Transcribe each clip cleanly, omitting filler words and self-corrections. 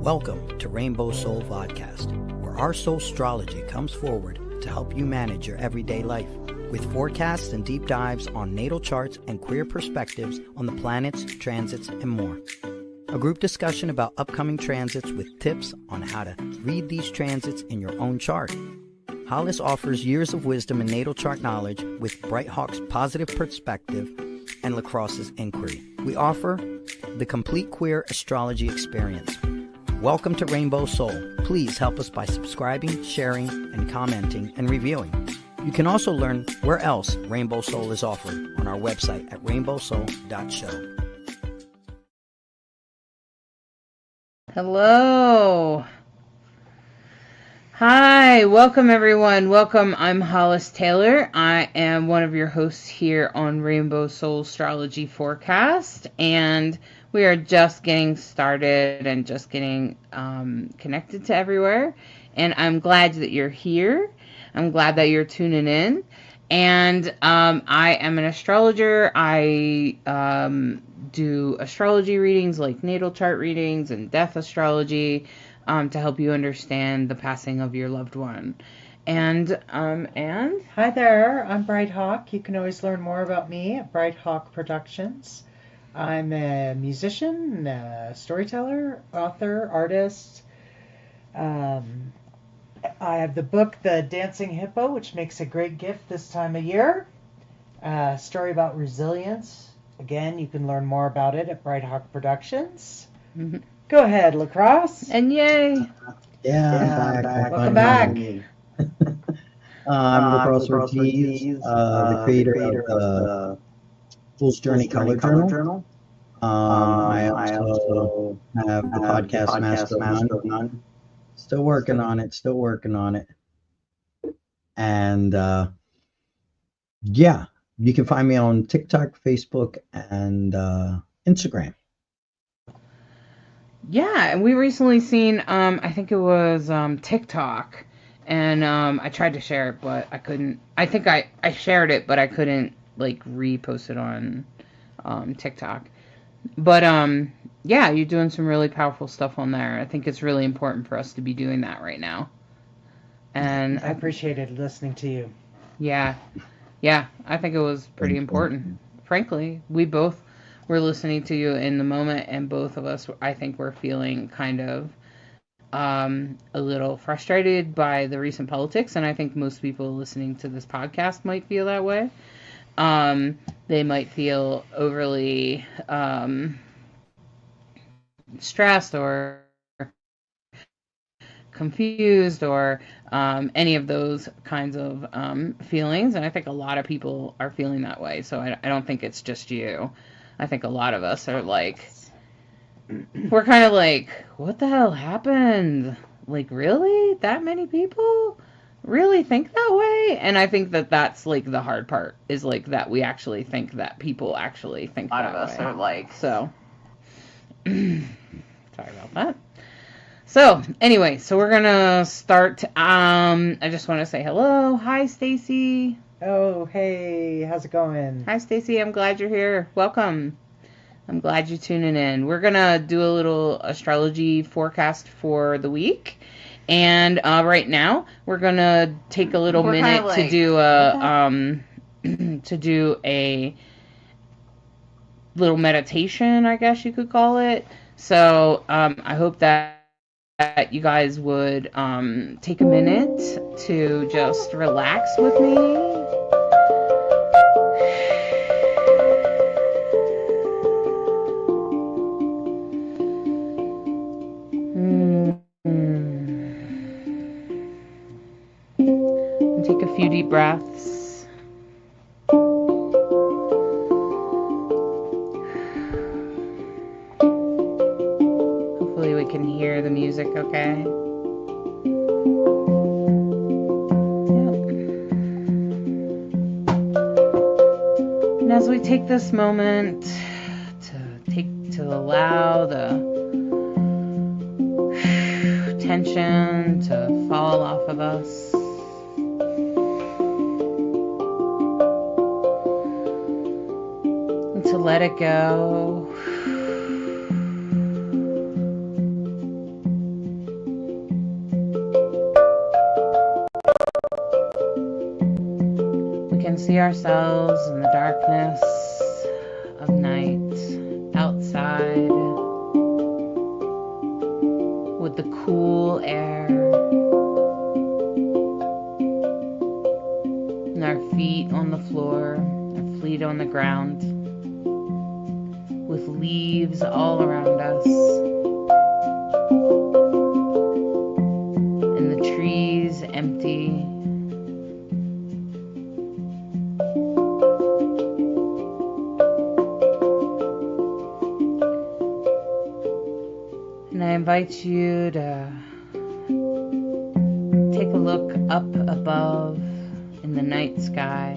Welcome to RainbowSoul Podcast, where our soul astrology comes forward to help you manage your everyday life, with forecasts and deep dives on natal charts and queer perspectives on the planets, transits, and more. A group discussion about upcoming transits with tips on how to read these transits in your own chart. Hollis offers years of wisdom and natal chart knowledge with Bright Hawk's positive perspective and LeKross's inquiry. We offer the complete queer astrology experience. Welcome to RainbowSoul. Please help us by subscribing, sharing, and commenting and reviewing. You can also learn where else RainbowSoul is offered on our website at RainbowSoul.show. Hello. Hi, welcome everyone. Welcome. I'm Hollis Taylor. I am one of your hosts here on RainbowSoul Astrology Forecast, and we are just getting started and just getting connected to everywhere. And I'm glad that you're here. I'm glad that you're tuning in. And I am an astrologer. I do astrology readings like natal chart readings and death astrology to help you understand the passing of your loved one. And hi there, I'm Bright Hawk. You can always learn more about me at Bright Hawk Productions. I'm a musician, storyteller, author, artist. I have the book, The Dancing Hippo, which makes a great gift this time of year. A story about resilience. Again, you can learn more about it at Bright Hawk Productions. Mm-hmm. Go ahead, LeKross. And yay. I'm back. Welcome back. I'm LeKross Ortiz, the creator of the Fool's Journey Color Journal. I also have the podcast Master of None. Still working on it. And yeah, you can find me on TikTok, Facebook, and Instagram. Yeah, and we recently seen, I think it was TikTok, and I tried to share it, but I couldn't. I think I shared it, but I couldn't, like, repost it on TikTok. But, yeah, you're doing some really powerful stuff on there. I think it's really important for us to be doing that right now. And I appreciated listening to you. Yeah, I think it was pretty important. Frankly, we both were listening to you in the moment, and both of us, I think, were feeling kind of a little frustrated by the recent politics, and I think most people listening to this podcast might feel that way. They might feel overly stressed or confused or any of those kinds of feelings, and I think a lot of people are feeling that way, so I don't think it's just you. I think a lot of us are like, we're kind of like, what the hell happened? Like, really? That many people really think that way? And I think that that's, like, the hard part, is, like, that we actually think that people actually think that way. A lot of us are like, so. Sorry about that. So, anyway, so we're going to start. I just want to say hello. Hi, Stacy. Oh, hey, how's it going? Hi, Stacy. I'm glad you're here. Welcome. I'm glad you're tuning in. We're going to do a little astrology forecast for the week. And right now, we're going to take a little minute to do a little meditation, I guess you could call it. So, I hope that you guys would take a minute to just relax with me. And take a few deep breaths. Hopefully we can hear the music okay. And as we take this moment to allow the tension to fall off of us, and to let it go, see ourselves in the darkness of night, outside, with the cool air, and our feet on the floor, our feet on the ground, with leaves all around us, and the trees empty. And I invite you to take a look up above in the night sky.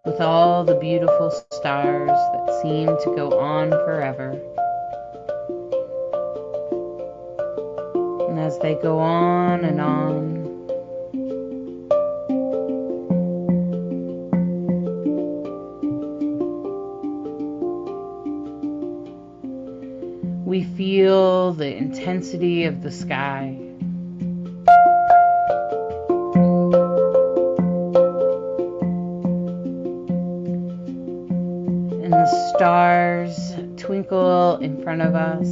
With all the beautiful stars that seem to go on forever. And as they go on and on, we feel the intensity of the sky. And the stars twinkle in front of us.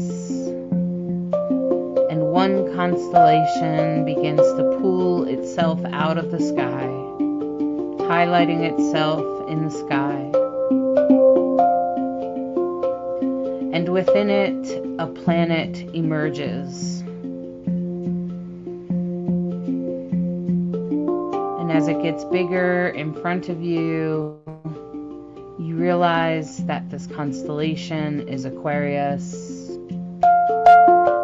And one constellation begins to pull itself out of the sky, highlighting itself in the sky. And within it, a planet emerges. And as it gets bigger in front of you, you realize that this constellation is Aquarius,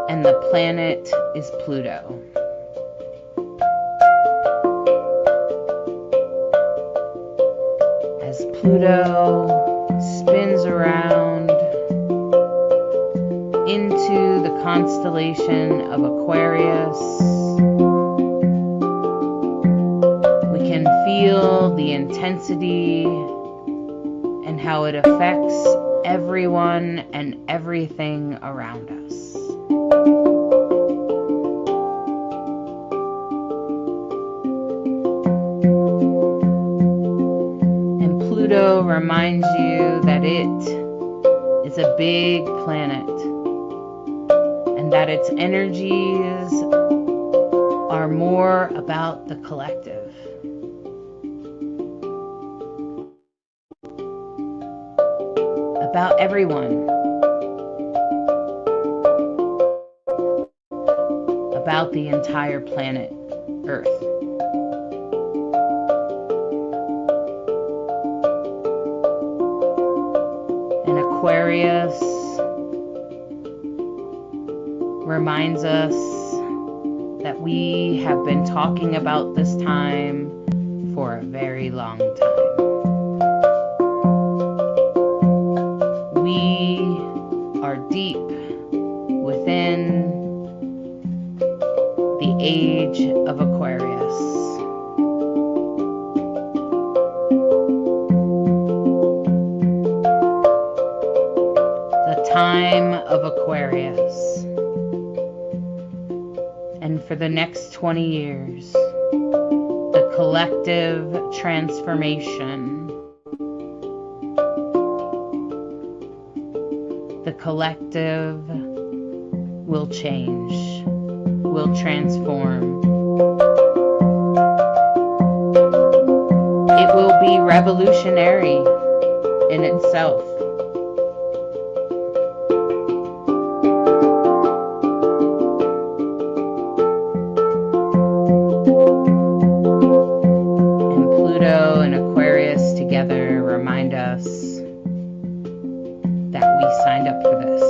and the planet is Pluto. As Pluto spins around into the constellation of Aquarius, we can feel the intensity and how it affects everyone and everything around us. And Pluto reminds you that it is a big planet, and that its energies are more about the collective. About everyone. About the entire planet, Earth. And Aquarius reminds us that we have been talking about this time for a very long time. We are deep within the age of Aquarius. The time of Aquarius. And for the next 20 years, the collective transformation, the collective will change, will transform. It will be revolutionary in itself. And Pluto and Aquarius together remind us that we signed up for this.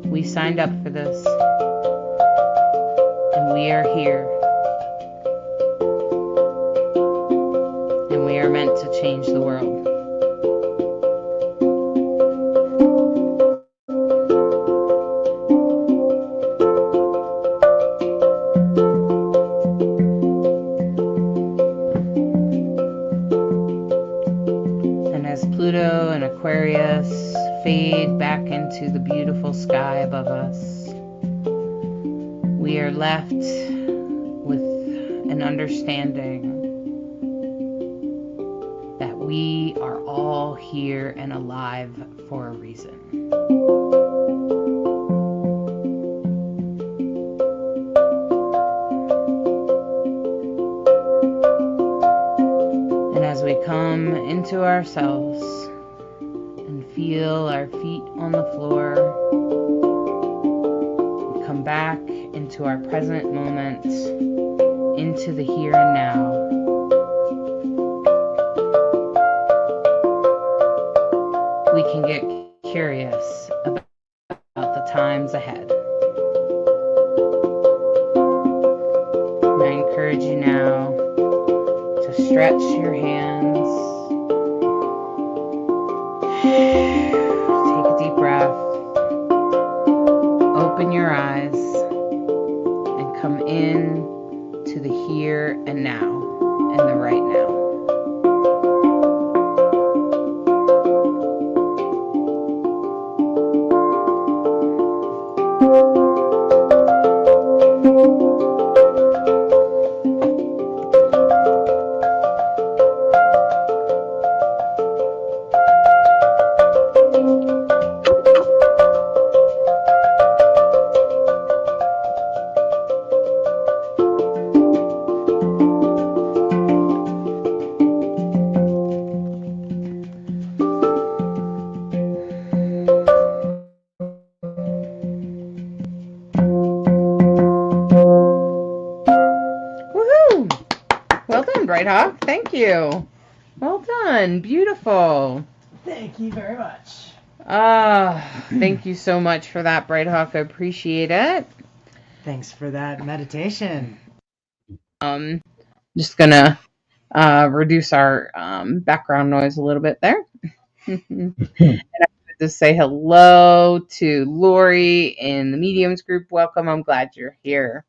We signed up for this, and we are here, and we are meant to change the world. fade back into the beautiful sky above us, we are left with an understanding that we are all here and alive for a reason. And as we come into ourselves and feel our feet on the floor, we come back into our present moment, into the here and now. We can get curious about the times ahead. And I encourage you now to stretch your hands, take a deep breath, open your eyes, and come in to the here and now and the right now. Bright Hawk, thank you. Well done. Beautiful. Thank you very much. Thank you so much for that, Bright Hawk. I appreciate it. Thanks for that meditation. Just gonna reduce our background noise a little bit there. And I wanted to say hello to Lori in the Mediums group. Welcome. I'm glad you're here.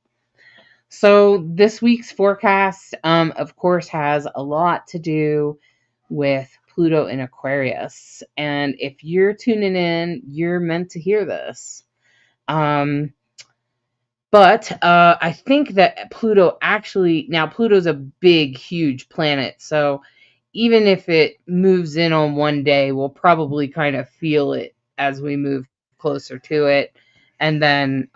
So this week's forecast, of course, has a lot to do with Pluto in Aquarius. And if you're tuning in, you're meant to hear this. But I think that Pluto actually, now Pluto's a big, huge planet. So even if it moves in on one day, we'll probably kind of feel it as we move closer to it. And then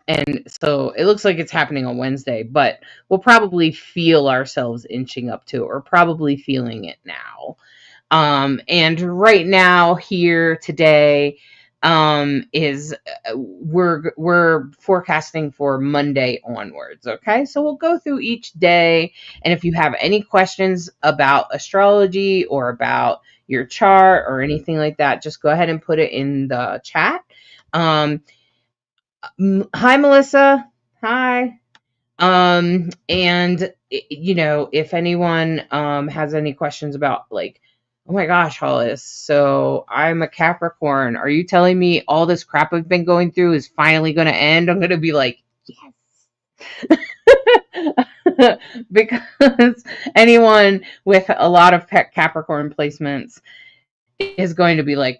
and so it looks like it's happening on Wednesday, but we'll probably feel ourselves inching up to it, or probably feeling it now. And right now here today is we're forecasting for Monday onwards. Okay, so we'll go through each day, and if you have any questions about astrology or about your chart or anything like that, just go ahead and put it in the chat. Hi, Melissa. Hi. And if anyone has any questions about, like, oh my gosh, Hollis, so I'm a Capricorn. Are you telling me all this crap I've been going through is finally going to end? I'm going to be like, yes. Because anyone with a lot of Capricorn placements is going to be like,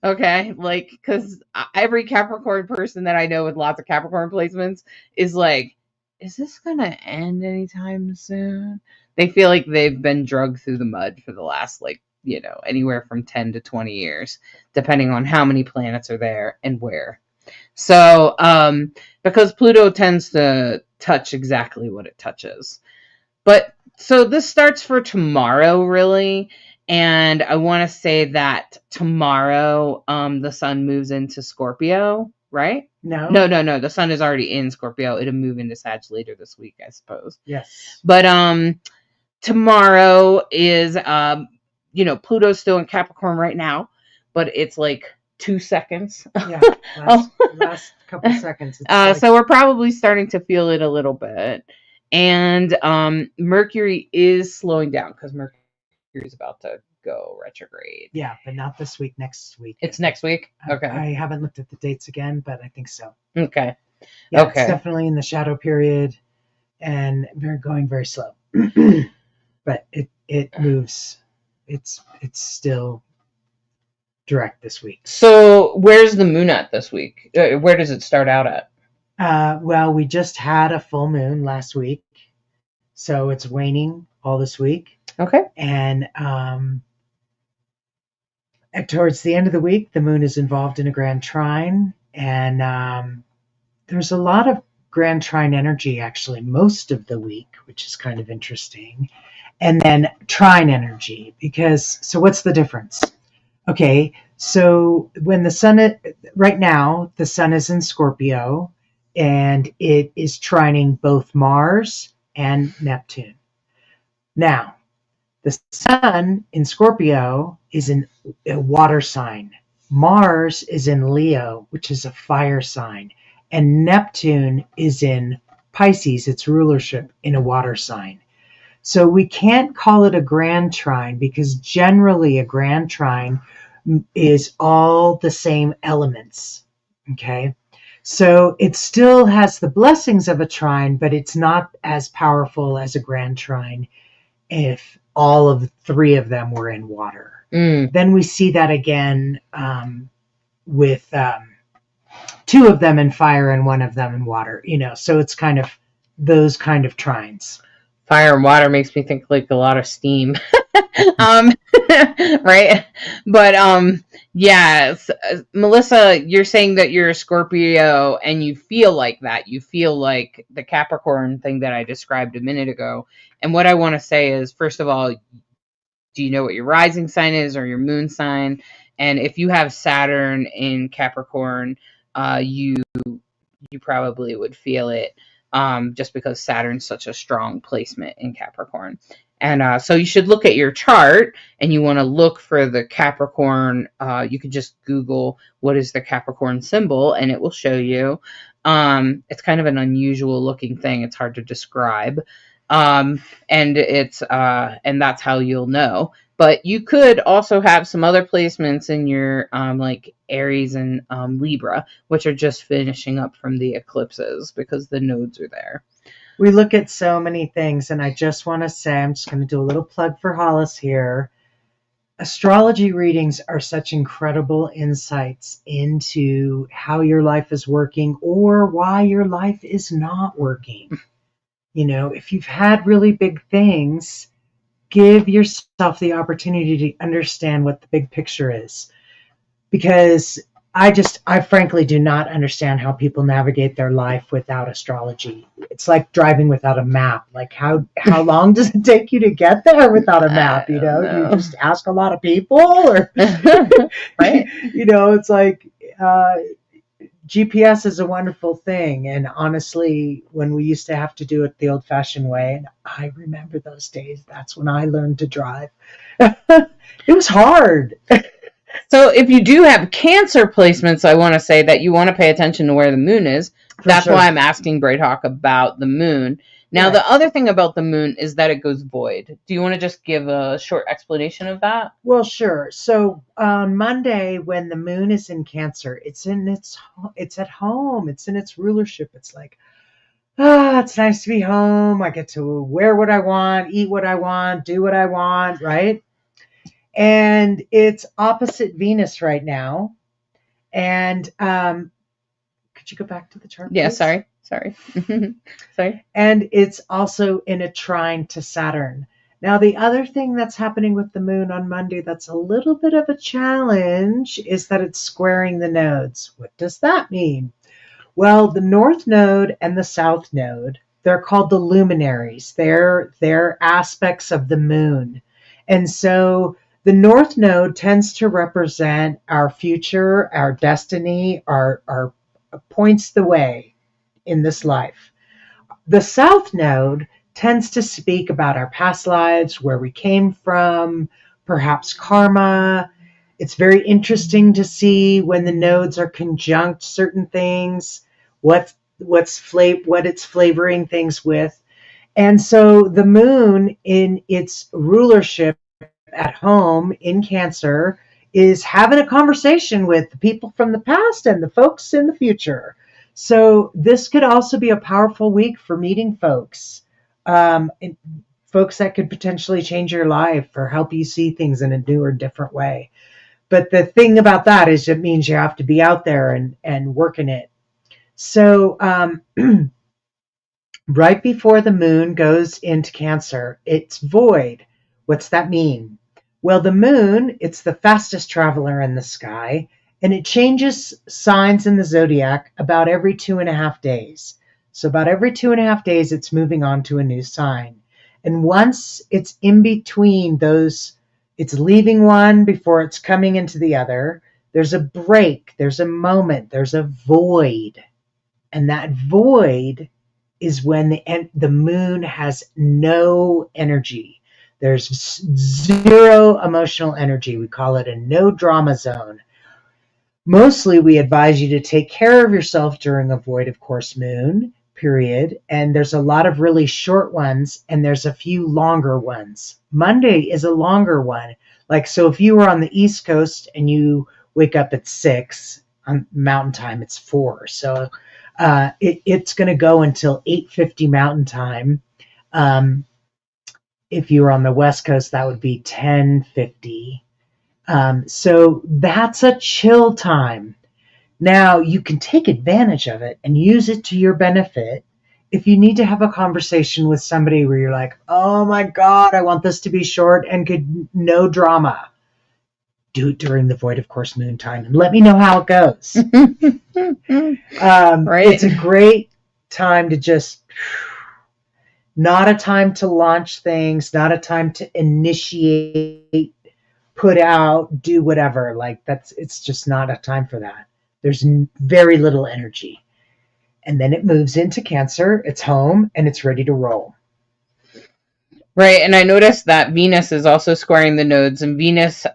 okay, like, because every Capricorn person that I know with lots of Capricorn placements is like, is this going to end anytime soon? They feel like they've been drugged through the mud for the last, anywhere from 10 to 20 years, depending on how many planets are there and where. So, because Pluto tends to touch exactly what it touches. But, so this starts for tomorrow, really. And I want to say that tomorrow, the sun moves into Scorpio, right? No. The sun is already in Scorpio. It'll move into Sag later this week, I suppose. Yes. But tomorrow is, Pluto's still in Capricorn right now, but it's like 2 seconds. Yeah. Last couple seconds. So we're probably starting to feel it a little bit. And Mercury is slowing down because Mercury is about to go retrograde. Yeah, but not this week, next week. It's next week? Okay. I haven't looked at the dates again, but I think so. Okay. Yeah, okay. It's definitely in the shadow period and going very slow. but it moves. It's still direct this week. So where's the moon at this week? Where does it start out at? Well, we just had a full moon last week, so it's waning all this week. Okay. And towards the end of the week, the moon is involved in a grand trine, and there's a lot of grand trine energy actually most of the week, which is kind of interesting. And then trine energy, so what's the difference? Okay, so when the sun, right now, the sun is in Scorpio, and it is trining both Mars and Neptune. Now, the sun in Scorpio is in a water sign. Mars is in Leo, which is a fire sign. And Neptune is in Pisces, its rulership, in a water sign. So we can't call it a grand trine because generally a grand trine is all the same elements. Okay? So it still has the blessings of a trine, but it's not as powerful as a grand trine if all of the three of them were in water. Then we see that again with two of them in fire and one of them in water, so it's kind of those kind of trines. Fire and water makes me think like a lot of steam. Right? But yes, Melissa, you're saying that you're a Scorpio and you feel like that. You feel like the Capricorn thing that I described a minute ago. And what I want to say is, first of all, do you know what your rising sign is or your moon sign? And if you have Saturn in Capricorn, you probably would feel it, just because Saturn's such a strong placement in Capricorn. And so you should look at your chart, and you want to look for the Capricorn. You could just Google what is the Capricorn symbol, and it will show you. It's kind of an unusual looking thing. It's hard to describe. And that's how you'll know. But you could also have some other placements in your like Aries and Libra, which are just finishing up from the eclipses because the nodes are there. We look at so many things, and I just want to say, I'm just going to do a little plug for Hollis here. Astrology readings are such incredible insights into how your life is working or why your life is not working. If you've had really big things, give yourself the opportunity to understand what the big picture is. Because I frankly do not understand how people navigate their life without astrology. It's like driving without a map. Like how long does it take you to get there without a map? You just ask a lot of people, or right? It's like GPS is a wonderful thing. And honestly, when we used to have to do it the old-fashioned way, and I remember those days, that's when I learned to drive. It was hard. So if you do have Cancer placements, I want to say that you want to pay attention to where the moon is. That's why I'm asking Bright Hawk about the moon. Now, The other thing about the moon is that it goes void. Do you want to just give a short explanation of that? Well, sure. So on Monday, when the moon is in Cancer, it's at home. It's in its rulership. It's like, it's nice to be home. I get to wear what I want, eat what I want, do what I want, right? And it's opposite Venus right now. And could you go back to the chart? Yeah, please? sorry. Sorry. And it's also in a trine to Saturn. Now, the other thing that's happening with the moon on Monday that's a little bit of a challenge is that it's squaring the nodes. What does that mean? Well, the North Node and the South Node, they're called the luminaries. They're aspects of the moon. And so the North Node tends to represent our future, our destiny, our points the way in this life. The South Node tends to speak about our past lives, where we came from, perhaps karma. It's very interesting to see when the nodes are conjunct certain things, what it's flavoring things with. And so the moon in its rulership at home in Cancer is having a conversation with the people from the past and the folks in the future. So this could also be a powerful week for meeting folks. folks that could potentially change your life or help you see things in a new or different way. But the thing about that is it means you have to be out there and working it. So right before the moon goes into Cancer, it's void. What's that mean? Well, the moon, it's the fastest traveler in the sky, and it changes signs in the zodiac about every 2.5 days. So about every 2.5 days, it's moving on to a new sign. And once it's in between those, it's leaving one before it's coming into the other, there's a break, there's a moment, there's a void. And that void is when the moon has no energy. There's zero emotional energy. We call it a no drama zone. Mostly we advise you to take care of yourself during a void of course moon period. And there's a lot of really short ones and there's a few longer ones. Monday is a longer one. Like, so if you were on the East Coast and you wake up at 6 on Mountain Time, it's 4. So it's going to go until 8:50 Mountain Time. If you were on the West Coast, that would be 10:50. So that's a chill time. Now, you can take advantage of it and use it to your benefit. If you need to have a conversation with somebody where you're like, oh my God, I want this to be short and no drama, do it during the void of course moon time and let me know how it goes. Right. It's a great time to just, not a time to launch things, not a time to initiate, put out, do whatever. Like it's just not a time for that. There's very little energy. And then it moves into Cancer, it's home, and it's ready to roll. Right, and I noticed that Venus is also squaring the nodes, and Venus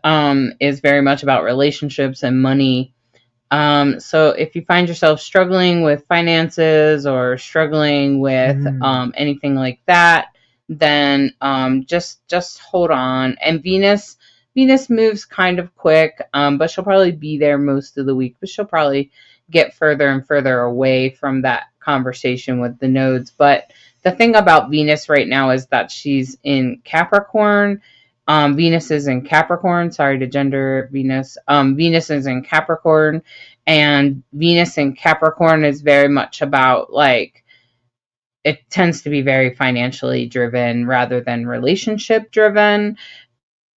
is very much about relationships and money. So if you find yourself struggling with finances or struggling with anything like that, then just hold on. And Venus moves kind of quick, but she'll probably be there most of the week, but she'll probably get further and further away from that conversation with the nodes. But the thing about Venus right now is that she's in Capricorn. Venus is in Capricorn. Sorry to gender Venus. Venus is in Capricorn, and Venus in Capricorn is very much about, like, it tends to be very financially driven rather than relationship driven.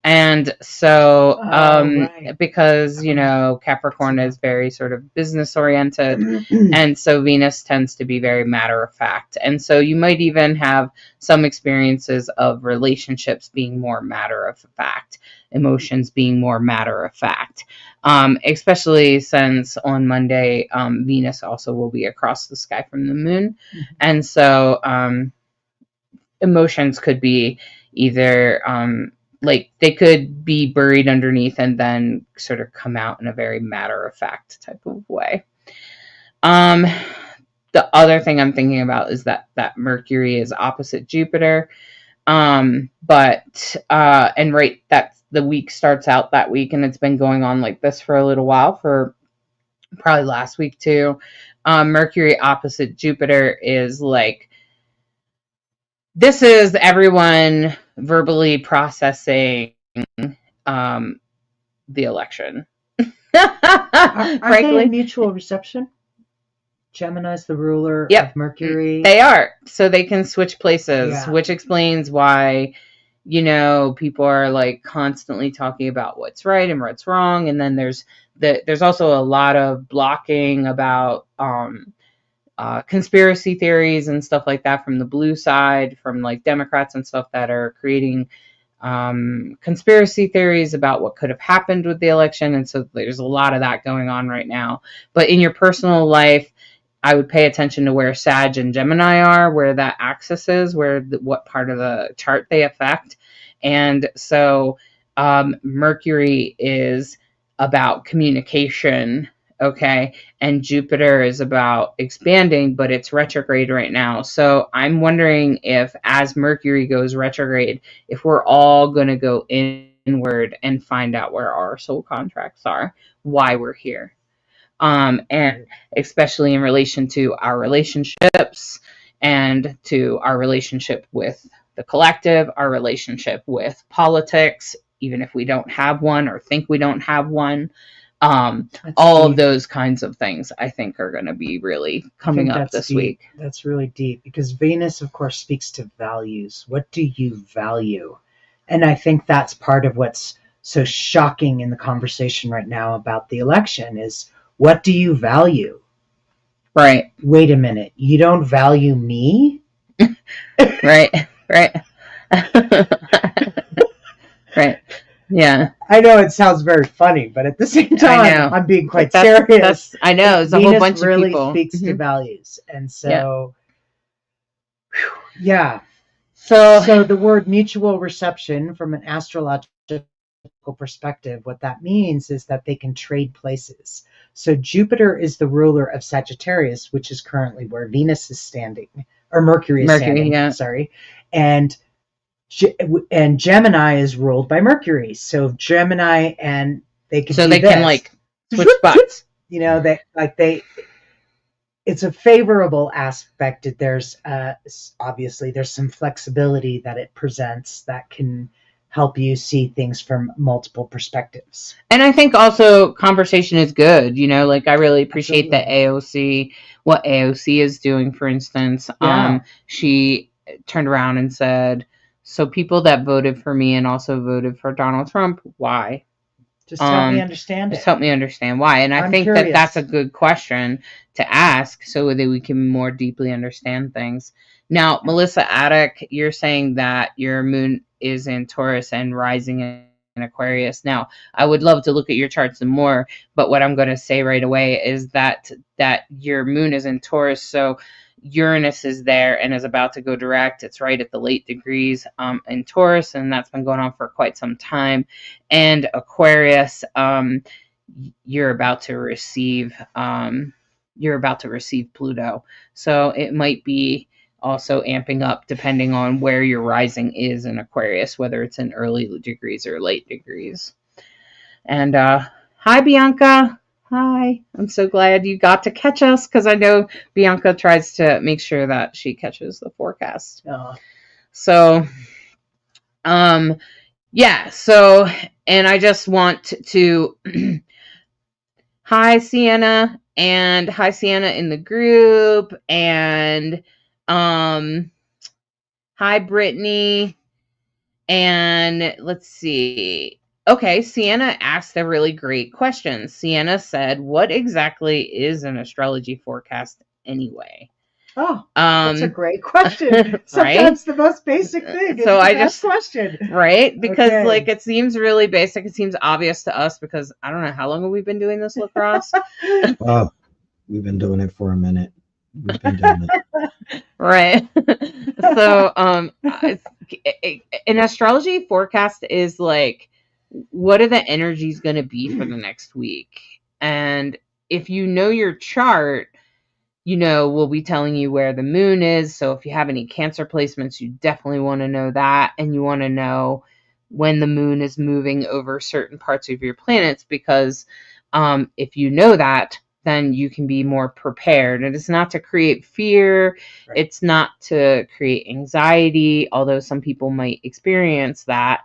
And so, right. Because, Capricorn is very sort of business oriented. And so Venus tends to be very matter of fact. And so you might even have some experiences of relationships being more matter of fact, emotions being more matter of fact. Especially since on Monday, Venus also will be across the sky from the moon. Mm-hmm. And so, emotions could be either, like they could be buried underneath and then sort of come out in a very matter-of-fact type of way. The other thing I'm thinking about is that Mercury is opposite Jupiter. And that's the week starts out that week, and it's been going on like this for a little while, for probably last week too. Mercury opposite Jupiter is like, this is everyone verbally processing the election. Are they in mutual reception? Gemini's the ruler of Mercury. They are. So they can switch places, which explains why, people are like constantly talking about what's right and what's wrong. And then there's also a lot of blocking about conspiracy theories and stuff like that from the blue side, from like Democrats and stuff that are creating conspiracy theories about what could have happened with the election. And so there's a lot of that going on right now. But in your personal life, I would pay attention to where Sag and Gemini are, where that axis is, what part of the chart they affect. And so Mercury is about communication. Okay. And Jupiter is about expanding, but it's retrograde right now. So I'm wondering if, as Mercury goes retrograde, if we're all going to go inward and find out where our soul contracts are, why we're here. And especially in relation to our relationships and to our relationship with the collective, our relationship with politics, even if we don't have one or think we don't have one. All of those kinds of things, I think, are going to be really coming up this week. That's really deep, because Venus, of course, speaks to values. What do you value? And I think that's part of what's so shocking in the conversation right now about the election is, what do you value? Right. Wait a minute. You don't value me? Right. Right. Yeah. I know it sounds very funny, but at the same time, I'm being quite serious. I know. It's a Venus whole bunch really of people. Speaks to values. And so, yeah. So the word mutual reception, from an astrological perspective, what that means is that they can trade places. So Jupiter is the ruler of Sagittarius, which is currently where Venus is standing, or Mercury is standing. Sorry. And Gemini is ruled by Mercury. So Gemini, and they can can like switch spots. You know, it's a favorable aspect. There's obviously there's some flexibility that it presents that can help you see things from multiple perspectives. And I think also conversation is good. You know, like I really appreciate that AOC, what AOC is doing, for instance. Yeah. She turned around and said, so people that voted for me and also voted for Donald Trump, why? Just help me understand it. Just help me understand why. And I think curious. That's a good question to ask so that we can more deeply understand things. Now, Melissa Attic, you're saying that your moon is in Taurus and rising in Aquarius. Now, I would love to look at your chart some more, but what I'm going to say right away is that your moon is in Taurus, so Uranus is there and is about to go direct. It's right at the late degrees in Taurus, and that's been going on for quite some time. And Aquarius, you're about to receive Pluto, so it might be also amping up depending on where your rising is in Aquarius, whether it's in early degrees or late degrees. And hi, Bianca. Hi. I'm so glad you got to catch us, because I know Bianca tries to make sure that she catches the forecast. Oh. So, yeah. So, and I just want to hi, Sienna, and hi, Sienna in the group, and hi, Brittany, and let's see. Okay, Sienna asked a really great question. Sienna said, what exactly is an astrology forecast anyway? Oh, that's a great question. Sometimes the most basic thing is the question. Right? Because it seems really basic. It seems obvious to us because I don't know, how long have we been doing this, LeKross? We've been doing it for a minute. We've been doing it. Right. So an astrology forecast is like, what are the energies going to be for the next week? And if you know your chart, we'll be telling you where the moon is. So if you have any Cancer placements, you definitely want to know that. And you want to know when the moon is moving over certain parts of your planets, because if you know that, then you can be more prepared. And it's not to create fear. Right. It's not to create anxiety, although some people might experience that.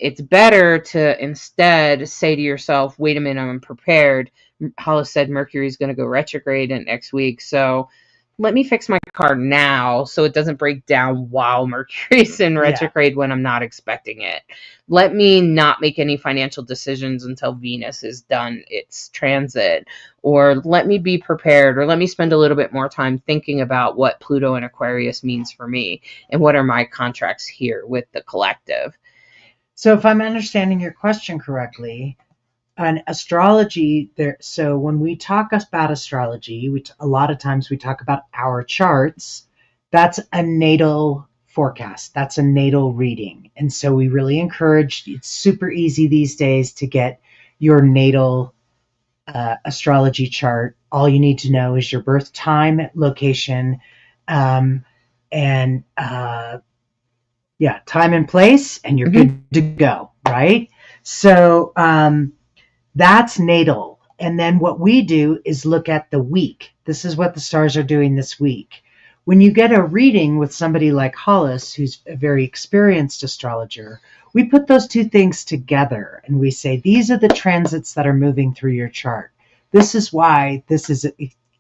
It's better to instead say to yourself, wait a minute, I'm prepared. Hollis said Mercury is going to go retrograde next week. So let me fix my car now so it doesn't break down while Mercury's in retrograde when I'm not expecting it. Let me not make any financial decisions until Venus is done its transit. Or let me be prepared, or let me spend a little bit more time thinking about what Pluto and Aquarius means for me and what are my contracts here with the collective. So if I'm understanding your question correctly, on astrology, so when we talk about astrology, a lot of times we talk about our charts. That's a natal forecast. That's a natal reading. And so we really encourage, it's super easy these days to get your natal astrology chart. All you need to know is your birth time, location, time and place, and you're good to go, right? So that's natal. And then what we do is look at the week. This is what the stars are doing this week. when you get a reading with somebody like Hollis, who's a very experienced astrologer, we put those two things together and we say, these are the transits that are moving through your chart. This is why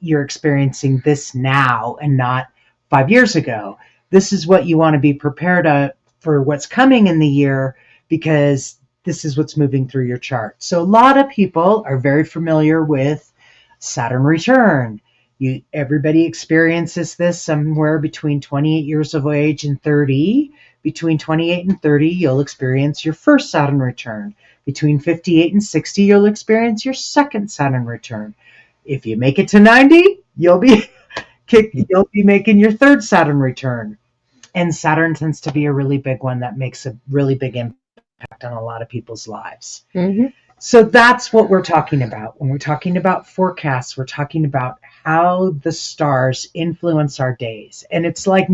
you're experiencing this now and not 5 years ago. This is what you want to be prepared for what's coming in the year, because this is what's moving through your chart. So a lot of people are very familiar with Saturn return. Everybody experiences this somewhere between 28 years of age and 30. Between 28 and 30, you'll experience your first Saturn return. Between 58 and 60, you'll experience your second Saturn return. If you make it to 90, you'll be making your third Saturn return. And Saturn tends to be a really big one that makes a really big impact on a lot of people's lives. Mm-hmm. So that's what we're talking about. When we're talking about forecasts, we're talking about how the stars influence our days. And it's like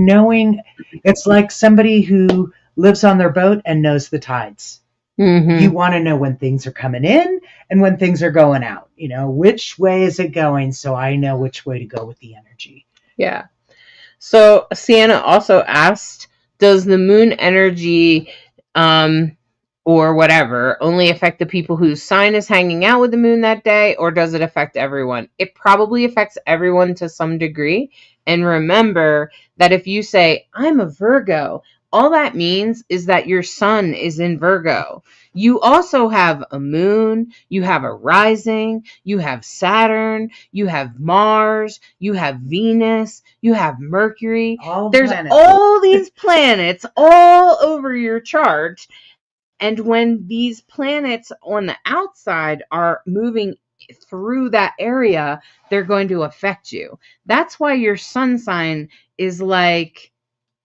somebody who lives on their boat and knows the tides. Mm-hmm. You want to know when things are coming in and when things are going out. Which way is it going, so I know which way to go with the energy. Yeah. So Sienna also asked, does the moon energy or whatever only affect the people whose sign is hanging out with the moon that day, or does it affect everyone? It probably affects everyone to some degree. And remember that if you say, I'm a Virgo, all that means is that your sun is in Virgo. You also have a moon, you have a rising, you have Saturn, you have Mars, you have Venus, you have Mercury. There's all these planets all over your chart. And when these planets on the outside are moving through that area, they're going to affect you. That's why your sun sign is like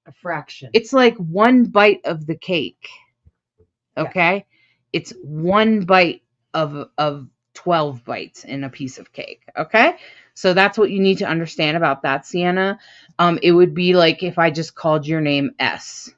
a fraction. It's like one bite of the cake. Okay? Yeah. It's one bite of 12 bites in a piece of cake. Okay? So that's what you need to understand about that, Sienna. It would be like if I just called your name S.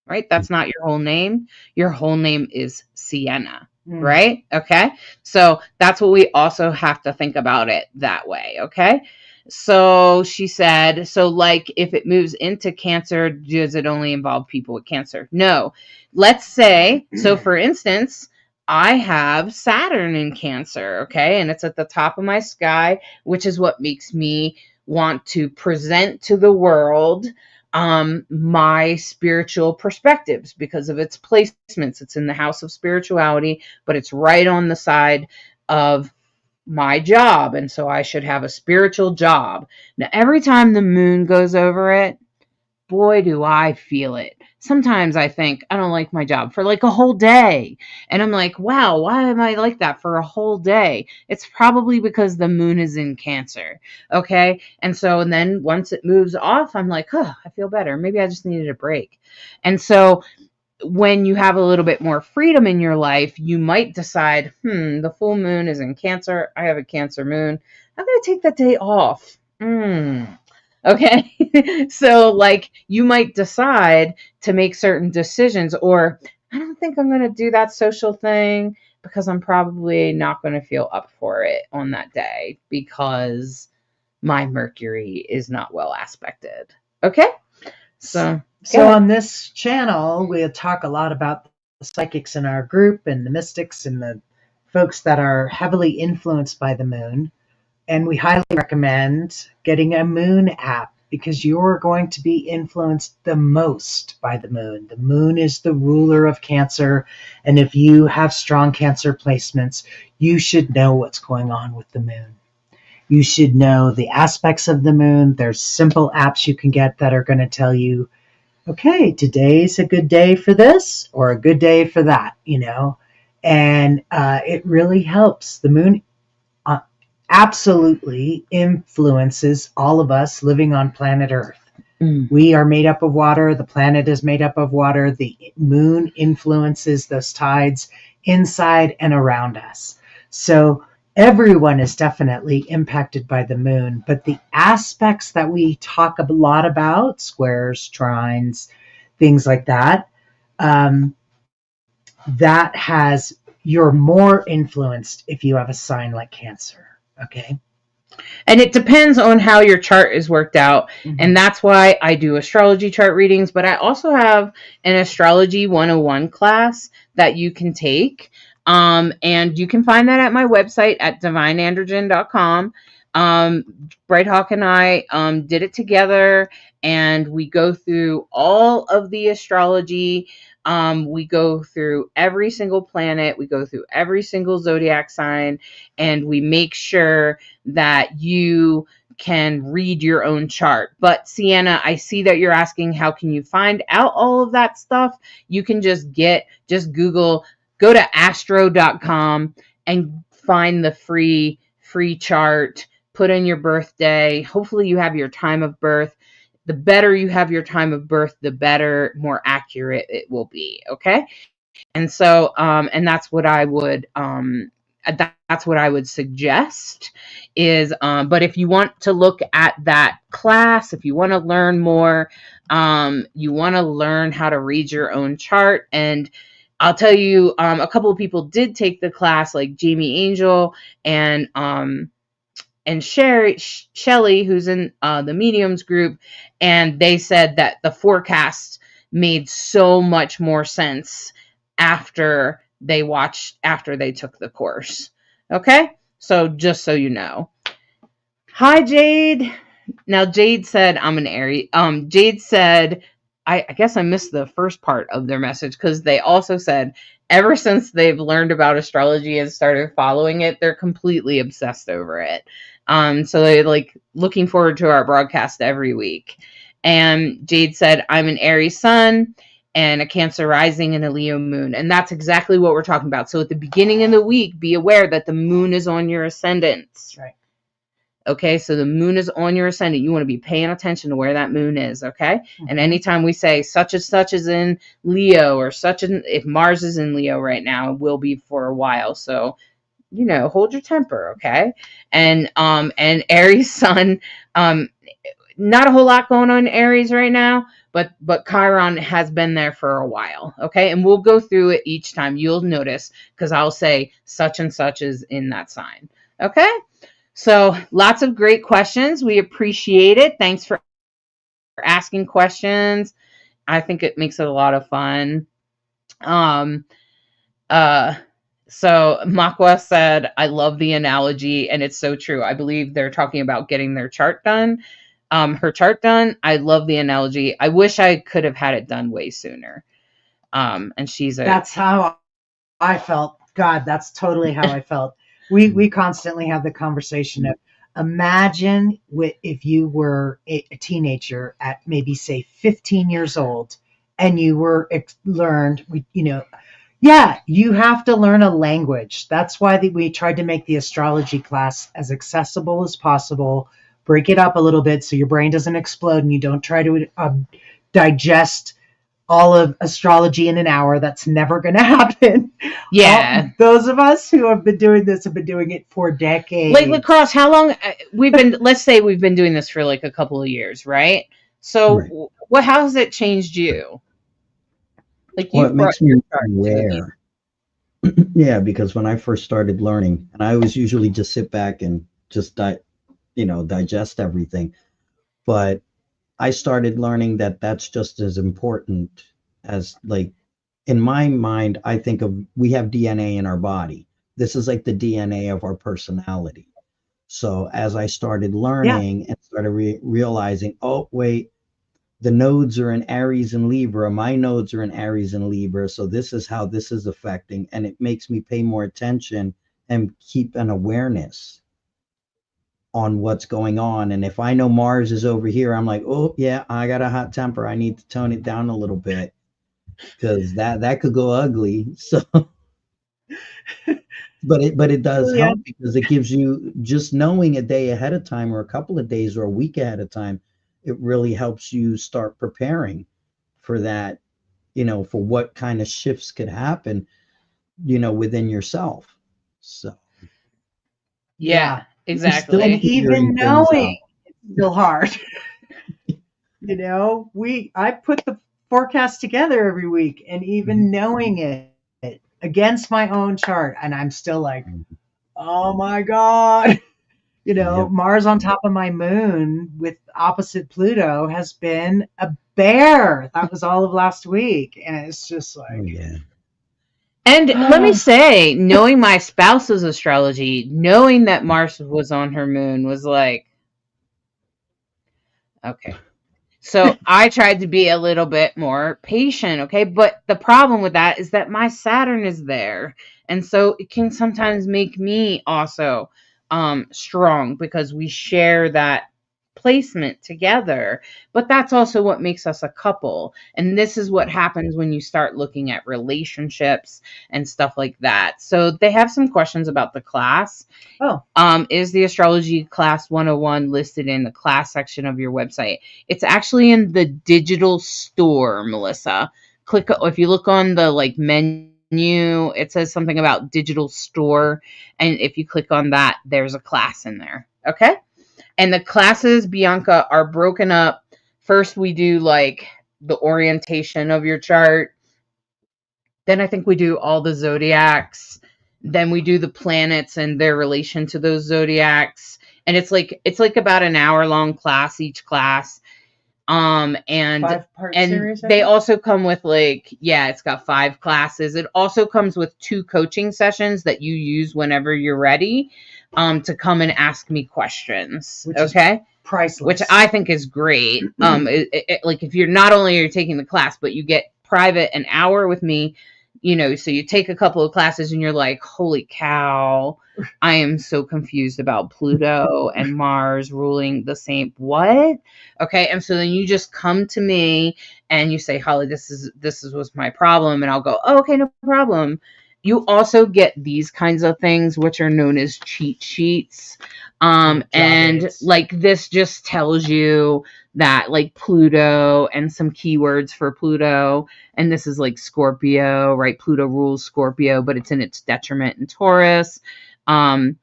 Right? That's not your whole name. Your whole name is Sienna. Right? Okay? So that's what we also have to think about it that way. Okay? So she said, so like if it moves into Cancer, does it only involve people with Cancer? No. Let's say, so for instance, I have Saturn in Cancer, okay? And it's at the top of my sky, which is what makes me want to present to the world my spiritual perspectives because of its placements. It's in the house of spirituality, but it's right on the side of my job, and so I should have a spiritual job. Now, every time the moon goes over it, boy, do I feel it. Sometimes I think I don't like my job for like a whole day, and I'm like, wow, why am I like that for a whole day? It's probably because the moon is in Cancer, okay? And then once it moves off, I'm like, oh, I feel better. Maybe I just needed a break. And so when you have a little bit more freedom in your life, you might decide, the full moon is in Cancer. I have a Cancer moon. I'm going to take that day off. Okay. So like you might decide to make certain decisions, or I don't think I'm going to do that social thing because I'm probably not going to feel up for it on that day because my Mercury is not well aspected. Okay. So on this channel, we'll talk a lot about the psychics in our group and the mystics and the folks that are heavily influenced by the moon. And we highly recommend getting a moon app because you're going to be influenced the most by the moon. The moon is the ruler of Cancer. And if you have strong Cancer placements, you should know what's going on with the moon. You should know the aspects of the moon. There's simple apps you can get that are going to tell you, okay, today's a good day for this or a good day for that, and it really helps. The moon absolutely influences all of us living on planet Earth. We are made up of water. The planet is made up of water. The moon influences those tides inside and around us. So everyone is definitely impacted by the moon, but the aspects that we talk a lot about, squares, trines, things like that, you're more influenced if you have a sign like Cancer, okay? And it depends on how your chart is worked out. Mhm. And that's why I do astrology chart readings. But I also have an Astrology 101 class that you can take. And you can find that at my website at divineandrogen.com. Bright Hawk and I did it together, and we go through all of the astrology. We go through every single planet. We go through every single zodiac sign, and we make sure that you can read your own chart. But Sienna, I see that you're asking, how can you find out all of that stuff? You can just Google, go to astro.com and find the free chart, put in your birthday. Hopefully you have your time of birth. The better you have your time of birth, the better, more accurate it will be. Okay. And so, and that's what I would, that's what I would suggest is, but if you want to look at that class, if you want to learn more, you want to learn how to read your own chart. And I'll tell you, a couple of people did take the class, like Jamie Angel and Shelly, who's in the mediums group, and they said that the forecast made so much more sense after they took the course. Okay? So just so you know. Hi, Jade. Now, Jade said, I'm an Aries. Jade said, I guess I missed the first part of their message, because they also said, ever since they've learned about astrology and started following it, they're completely obsessed over it. So they're like looking forward to our broadcast every week. And Jade said, I'm an Aries sun and a Cancer rising and a Leo moon. And that's exactly what we're talking about. So at the beginning of the week, be aware that the moon is on your ascendant. Right. Okay, so the moon is on your ascendant. You want to be paying attention to where that moon is, okay? Mm-hmm. And anytime we say such and such is in Leo, or if Mars is in Leo right now, it will be for a while. So, hold your temper, okay? And Aries sun, not a whole lot going on in Aries right now, but Chiron has been there for a while, okay? And we'll go through it each time. You'll notice, because I'll say such and such is in that sign, okay? So lots of great questions. We appreciate it. Thanks for asking questions. I think it makes it a lot of fun. So Makwa said, I love the analogy, and it's so true. I believe they're talking about getting their chart done. Her chart done. I love the analogy. I wish I could have had it done way sooner. And that's how I felt. God, that's totally how I felt. We constantly have the conversation of, imagine if you were a teenager at maybe, say, 15 years old, and you were learned, you have to learn a language. That's why we tried to make the astrology class as accessible as possible, break it up a little bit so your brain doesn't explode and you don't try to digest all of astrology in an hour. That's never going to happen. Yeah. Those of us who have been doing this have been doing it for decades. Like LeKross, how long let's say we've been doing this for like a couple of years, right? So right. How has it changed you? Like it makes me aware. Yeah, because when I first started learning, and I always usually just sit back and just digest everything. But I started learning that that's just as important as, like, in my mind, I think we have DNA in our body. This is like the DNA of our personality. So as I started learning and started realizing, oh, wait, the nodes are in Aries and Libra. My nodes are in Aries and Libra. So this is how this is affecting. And it makes me pay more attention and keep an awareness on what's going on. And if I know Mars is over here, I'm like, oh yeah, I got a hot temper. I need to tone it down a little bit, because that could go ugly. So, but it does help, because it gives you, just knowing a day ahead of time, or a couple of days, or a week ahead of time, it really helps you start preparing for that, for what kind of shifts could happen, within yourself. So, yeah. Exactly. And even knowing it's still hard. I put the forecast together every week, and even knowing it against my own chart, and I'm still like, oh my God. Yep. Mars on top of my moon with opposite Pluto has been a bear. That was all of last week. And it's just like, Oh, yeah. And let me say, knowing my spouse's astrology, knowing that Mars was on her moon was like, okay. So I tried to be a little bit more patient, okay? But the problem with that is that my Saturn is there. And so it can sometimes make me also strong because we share that placement together. But that's also what makes us a couple. And this is what happens when you start looking at relationships and stuff like that. So they have some questions about the class. oh, Is the astrology class 101 listed in the class section of your website? It's actually in the digital store, Melissa. If you look on the menu, it says something about digital store, and if you click on that, there's a class in there. Okay? And the classes, Bianca, are broken up. First we do the orientation of your chart. Then I think we do all the zodiacs. Then we do the planets and their relation to those zodiacs. And it's like about an hour long class, each class. And 5-part series. They also come with it's got 5 classes. It also comes with 2 coaching sessions that you use whenever you're ready to come and ask me questions. Okay. Priceless. Which I think is great. If you're not only are you taking the class, but you get private an hour with me, so you take a couple of classes and you're like, holy cow, I am so confused about Pluto and Mars ruling the same. What? Okay. And so then you just come to me and you say, Holly, this was my problem. And I'll go, oh, okay, no problem. You also get these kinds of things, which are known as cheat sheets. And this just tells you that Pluto and some keywords for Pluto. And this is Scorpio, right? Pluto rules Scorpio, but it's in its detriment in Taurus. Those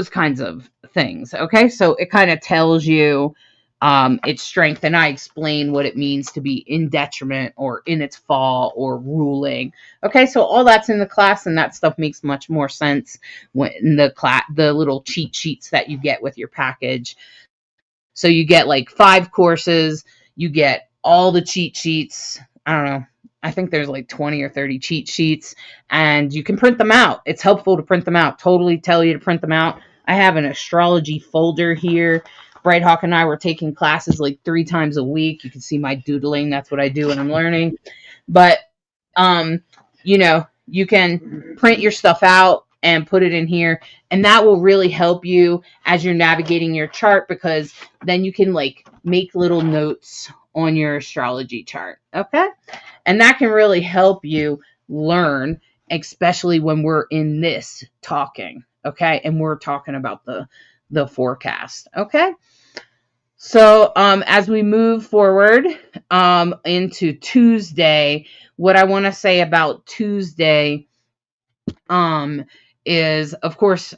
kinds of things. Okay. So it kind of tells you its strength, and I explain what it means to be in detriment or in its fall or ruling. Okay, so all that's in the class, and that stuff makes much more sense when the little cheat sheets that you get with your package. So you get 5 courses, you get all the cheat sheets. I don't know. I think there's 20 or 30 cheat sheets, and you can print them out. It's helpful to print them out. Totally tell you to print them out. I have an astrology folder here. Bright Hawk and I were taking classes 3 times a week. You can see my doodling. That's what I do when I'm learning. But, you can print your stuff out and put it in here. And that will really help you as you're navigating your chart, because then you can make little notes on your astrology chart. Okay. And that can really help you learn, especially when we're in this talking. Okay. And we're talking about the forecast. Okay. So as we move forward into Tuesday, what I want to say about Tuesday is, of course,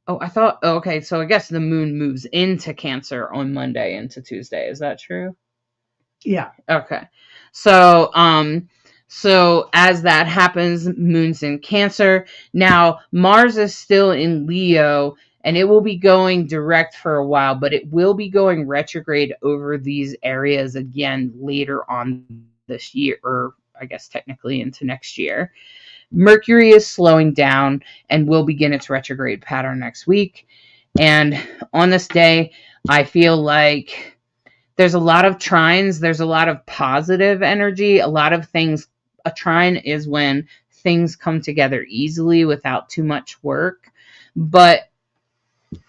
okay, so I guess the moon moves into Cancer on Monday into Tuesday. Is that true? Yeah. Okay. So as that happens, moon's in Cancer. Now, Mars is still in Leo, and it will be going direct for a while, but it will be going retrograde over these areas again later on this year, or I guess technically into next year. Mercury is slowing down and will begin its retrograde pattern next week. And on this day, I feel like there's a lot of trines. There's a lot of positive energy, a lot of things. A trine is when things come together easily without too much work. But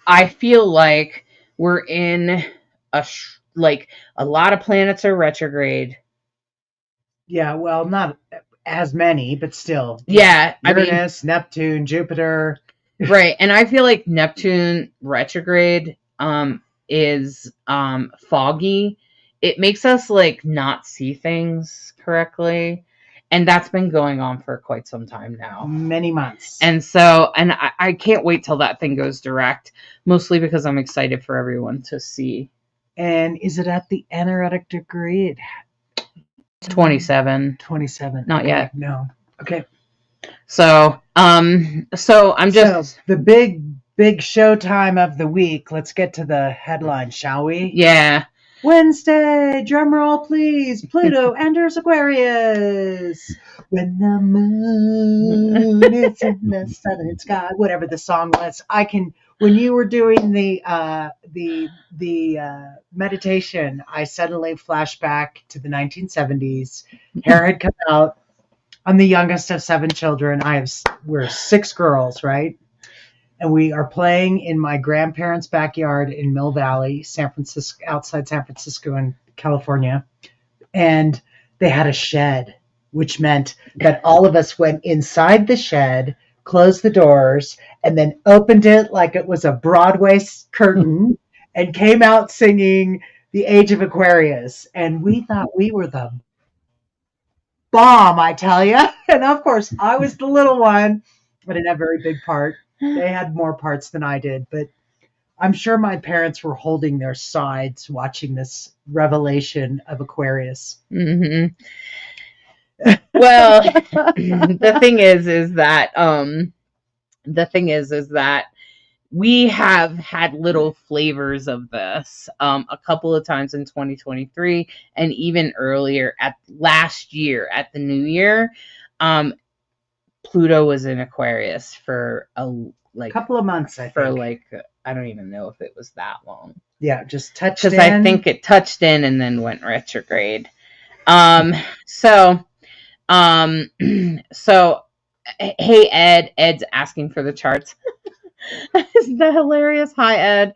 I feel like we're in a lot of planets are retrograde. Yeah, well, not as many, but still. Yeah, Uranus, Neptune, Jupiter. Right, and I feel like Neptune retrograde is foggy. It makes us not see things correctly. And that's been going on for quite some time now. Many months. And so, I can't wait till that thing goes direct, mostly because I'm excited for everyone to see. And is it at the anaretic degree? 27. 27. Not okay. yet. No. Okay. So I'm just the big show time of the week. Let's get to the headline, shall we? Yeah. Wednesday, drum roll please. Pluto enters Aquarius. When the moon is in the southern sky, whatever the song was. When you were doing the meditation, I suddenly flashed back to the 1970s. Hair had come out. I'm the youngest of 7 children. We're 6 girls, right? And we are playing in my grandparents' backyard in Mill Valley, San Francisco, outside San Francisco in California. And they had a shed, which meant that all of us went inside the shed, closed the doors, and then opened it like it was a Broadway curtain and came out singing The Age of Aquarius. And we thought we were the bomb, I tell you. And of course, I was the little one. I didn't have a very big part. They had more parts than I did, but I'm sure my parents were holding their sides watching this revelation of Aquarius. Mm-hmm. Well, the thing is that we have had little flavors of this a couple of times in 2023 and even earlier last year at the New Year. Pluto was in Aquarius for a couple of months, I think. I don't even know if it was that long. Yeah, just touched in. Because I think it touched in and then went retrograde. So hey Ed, Ed's asking for the charts. Isn't that hilarious? Hi Ed.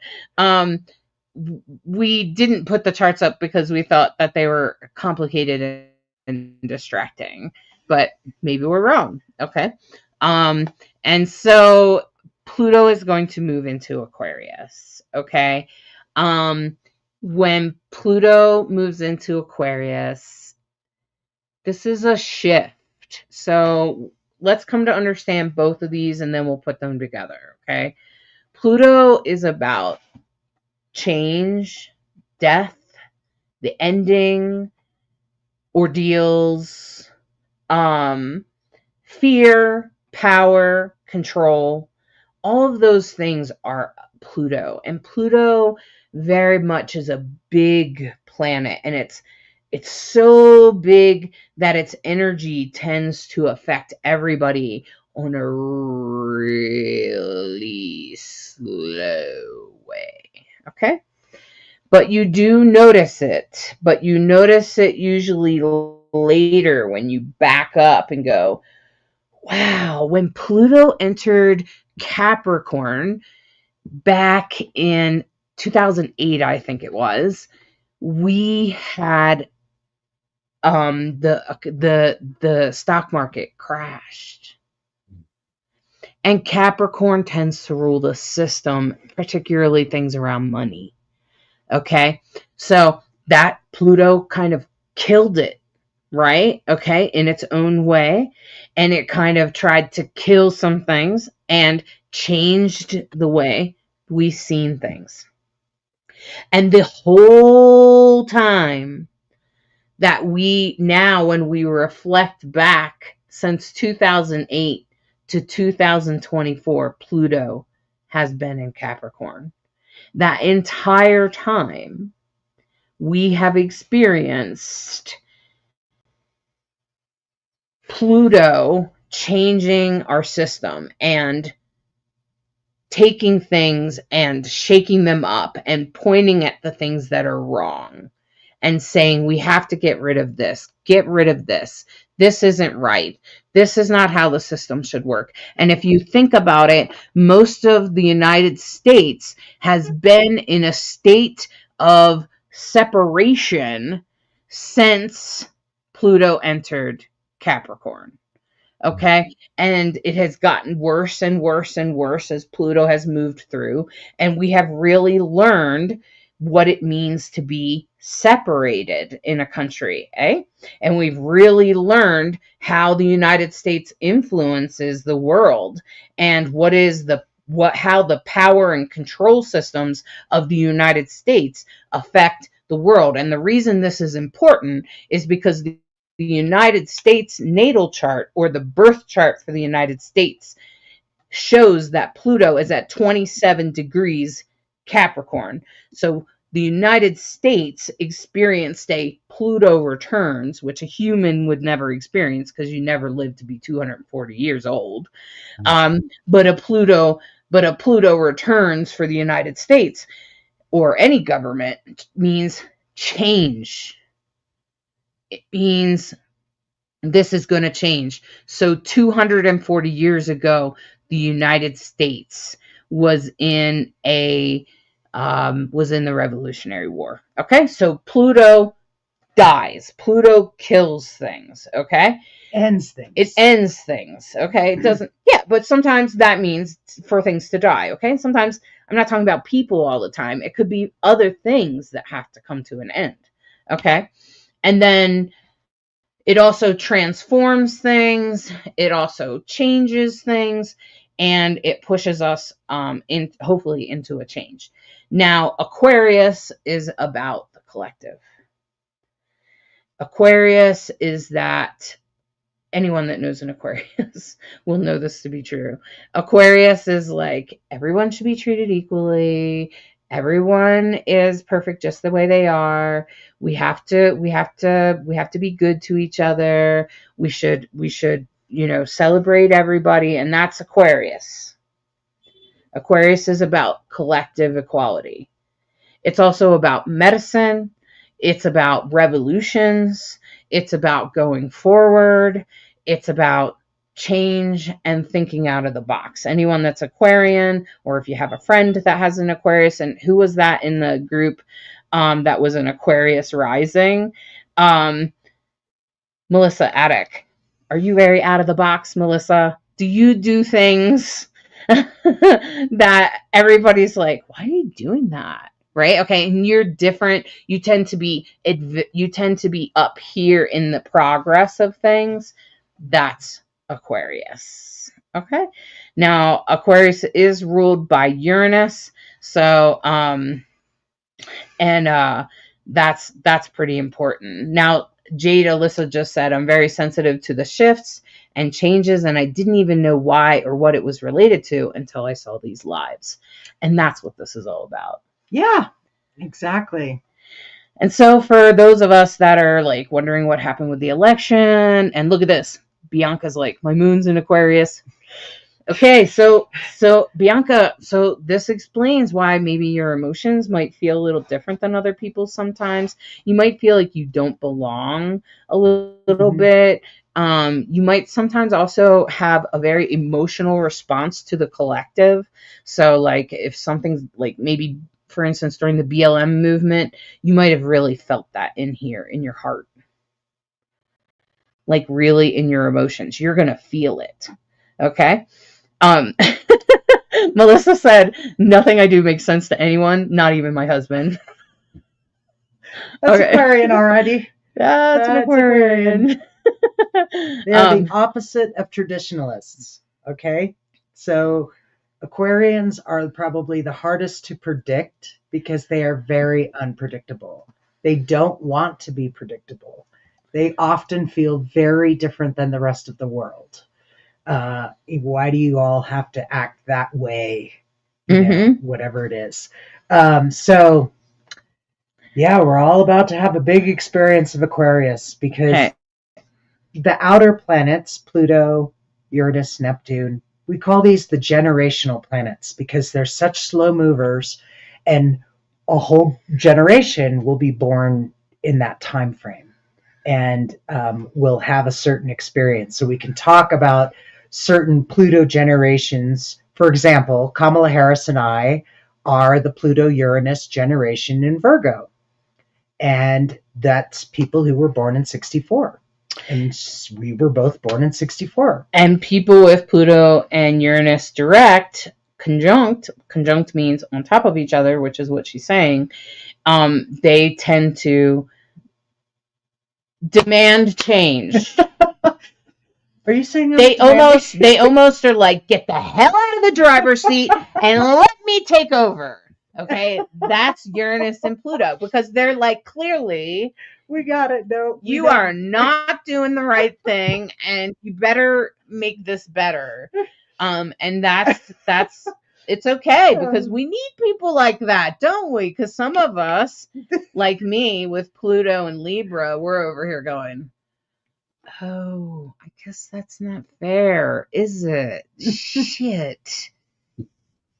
We didn't put the charts up because we thought that they were complicated and distracting, but maybe we're wrong. Okay. And so Pluto is going to move into Aquarius. Okay. When Pluto moves into Aquarius, this is a shift. So let's come to understand both of these and then we'll put them together. Okay. Pluto is about change, death, the ending, ordeals, fear, power, control. All of those things are Pluto. And Pluto very much is a big planet. And it's so big that its energy tends to affect everybody on a really slow way. Okay? But you do notice it. But you notice it usually later when you back up and go, wow, when Pluto entered Capricorn back in 2008, I think it was, we had the stock market crashed. And Capricorn tends to rule the system, particularly things around money. Okay? So that Pluto kind of killed it, right? Okay? In its own way. And it kind of tried to kill some things and changed the way we've seen things. And the whole time that when we reflect back since 2008 to 2024, Pluto has been in Capricorn. That entire time, we have experienced Pluto changing our system and taking things and shaking them up and pointing at the things that are wrong and saying, we have to get rid of this. Get rid of this. This isn't right. This is not how the system should work. And if you think about it, most of the United States has been in a state of separation since Pluto entered Capricorn. Okay. And it has gotten worse and worse and worse as Pluto has moved through. And we have really learned what it means to be separated in a country, eh? And we've really learned how the United States influences the world and how the power and control systems of the United States affect the world. And the reason this is important is because the the United States natal chart, or the birth chart for the United States, shows that Pluto is at 27 degrees Capricorn. So the United States experienced a Pluto returns, which a human would never experience because you never live to be 240 years old. But a Pluto returns for the United States or any government means change. It means this is going to change. So 240 years ago, the United States was in the Revolutionary War. Okay, so Pluto dies. Pluto kills things. Okay, Ends things. it ends things. Okay, it doesn't. Yeah, but sometimes that means for things to die. Okay, sometimes I'm not talking about people all the time. It could be other things that have to come to an end. Okay, and then it also transforms things. It also changes things, and it pushes us hopefully into a change. Now, Aquarius is about the collective. Aquarius is that anyone that knows an Aquarius will know this to be true. Aquarius is like everyone should be treated equally. Everyone is perfect just the way they are. We have to be good to each other. We should, celebrate everybody, and that's Aquarius. Aquarius is about collective equality. It's also about medicine. It's about revolutions. It's about going forward. It's about change and thinking out of the box. Anyone that's Aquarian, or if you have a friend that has an Aquarius, and who was that in the group that was an Aquarius rising? Melissa Attic. Are you very out of the box, Melissa? Do you do things that everybody's like, why are you doing that? Right? Okay. And you're different. You tend to be up here in the progress of things. That's Aquarius. Okay. Now, Aquarius is ruled by Uranus. So, that's pretty important. Now, Jade Alyssa just said, I'm very sensitive to the shifts and changes, and I didn't even know why or what it was related to until I saw these lives. And that's what this is all about. Yeah, exactly. And so for those of us that are like wondering what happened with the election, and look at this, Bianca's like, my moon's in Aquarius. Okay, so Bianca, so this explains why maybe your emotions might feel a little different than other people's sometimes. You might feel like you don't belong a little bit. You might sometimes also have a very emotional response to the collective. So like if something's like maybe, for instance, during the BLM movement, you might have really felt that in here, in your heart. Like really in your emotions. You're going to feel it. Okay? Melissa said, nothing I do makes sense to anyone, not even my husband. That's okay. Aquarian already. That's an Aquarian. They're the opposite of traditionalists. Okay? So Aquarians are probably the hardest to predict because they are very unpredictable. They don't want to be predictable. They often feel very different than the rest of the world. Why do you all have to act that way? You know, whatever it is. So, yeah, we're all about to have a big experience of Aquarius because the outer planets, Pluto, Uranus, Neptune, we call these the generational planets because they're such slow movers, and a whole generation will be born in that time frame and will have a certain experience. So we can talk about certain Pluto generations. For example, Kamala Harris and I are the Pluto-Uranus generation in Virgo. And that's people who were born in 64. And we were both born in 64. And people with Pluto and Uranus direct, conjunct means on top of each other, which is what she's saying, they tend to demand change. Are you saying they almost are like, get the hell out of the driver's seat and let me take over? Okay, that's Uranus and Pluto because they're like clearly We got it. No, we You don't. are not doing the right thing, and you better make this better. And that's it's okay, because we need people like that, don't we? Because some of us, like me with Pluto and Libra, we're over here going, oh, I guess that's not fair, is it? Shit.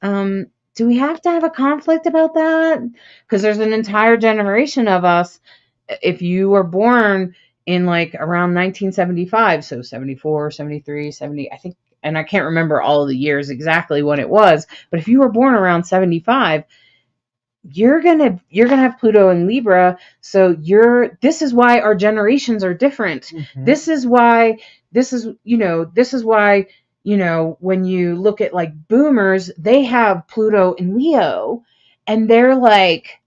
Do we have to have a conflict about that? Because there's an entire generation of us, if you were born in like around 1975, so 74, 73, 70, I think, and I can't remember all of the years exactly when it was, but if you were born around 75, you're gonna have Pluto in Libra. So this is why our generations are different. Mhm. This is why, when you look at like boomers, they have Pluto in Leo, and they're like,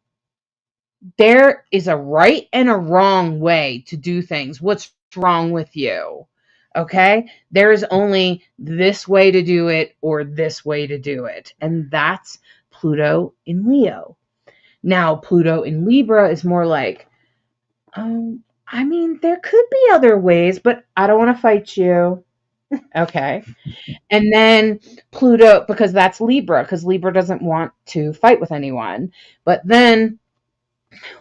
there is a right and a wrong way to do things. What's wrong with you? Okay? There is only this way to do it or this way to do it. And that's Pluto in Leo. Now, Pluto in Libra is more like, I mean, there could be other ways, but I don't want to fight you. Okay. And then Pluto, because that's Libra, because Libra doesn't want to fight with anyone. But then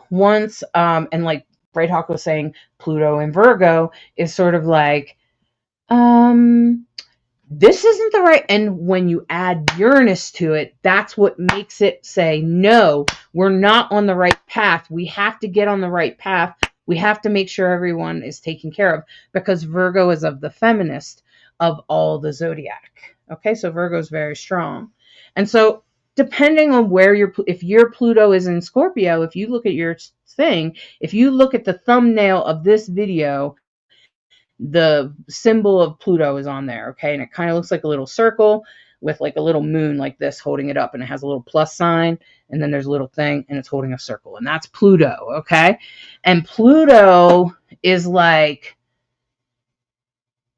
once, and like Bright Hawk was saying, Pluto in Virgo is sort of like, this isn't the right, and when you add Uranus to it, that's what makes it say, no, we're not on the right path. We have to get on the right path. We have to make sure everyone is taken care of, because Virgo is of the feminist of all the zodiac. Okay, so Virgo is very strong. And so depending on where if your Pluto is in Scorpio, if you look at your thing, if you look at the thumbnail of this video, the symbol of Pluto is on there, okay? And it kind of looks like a little circle with like a little moon like this holding it up, and it has a little plus sign, and then there's a little thing, and it's holding a circle, and that's Pluto, okay? And Pluto is like,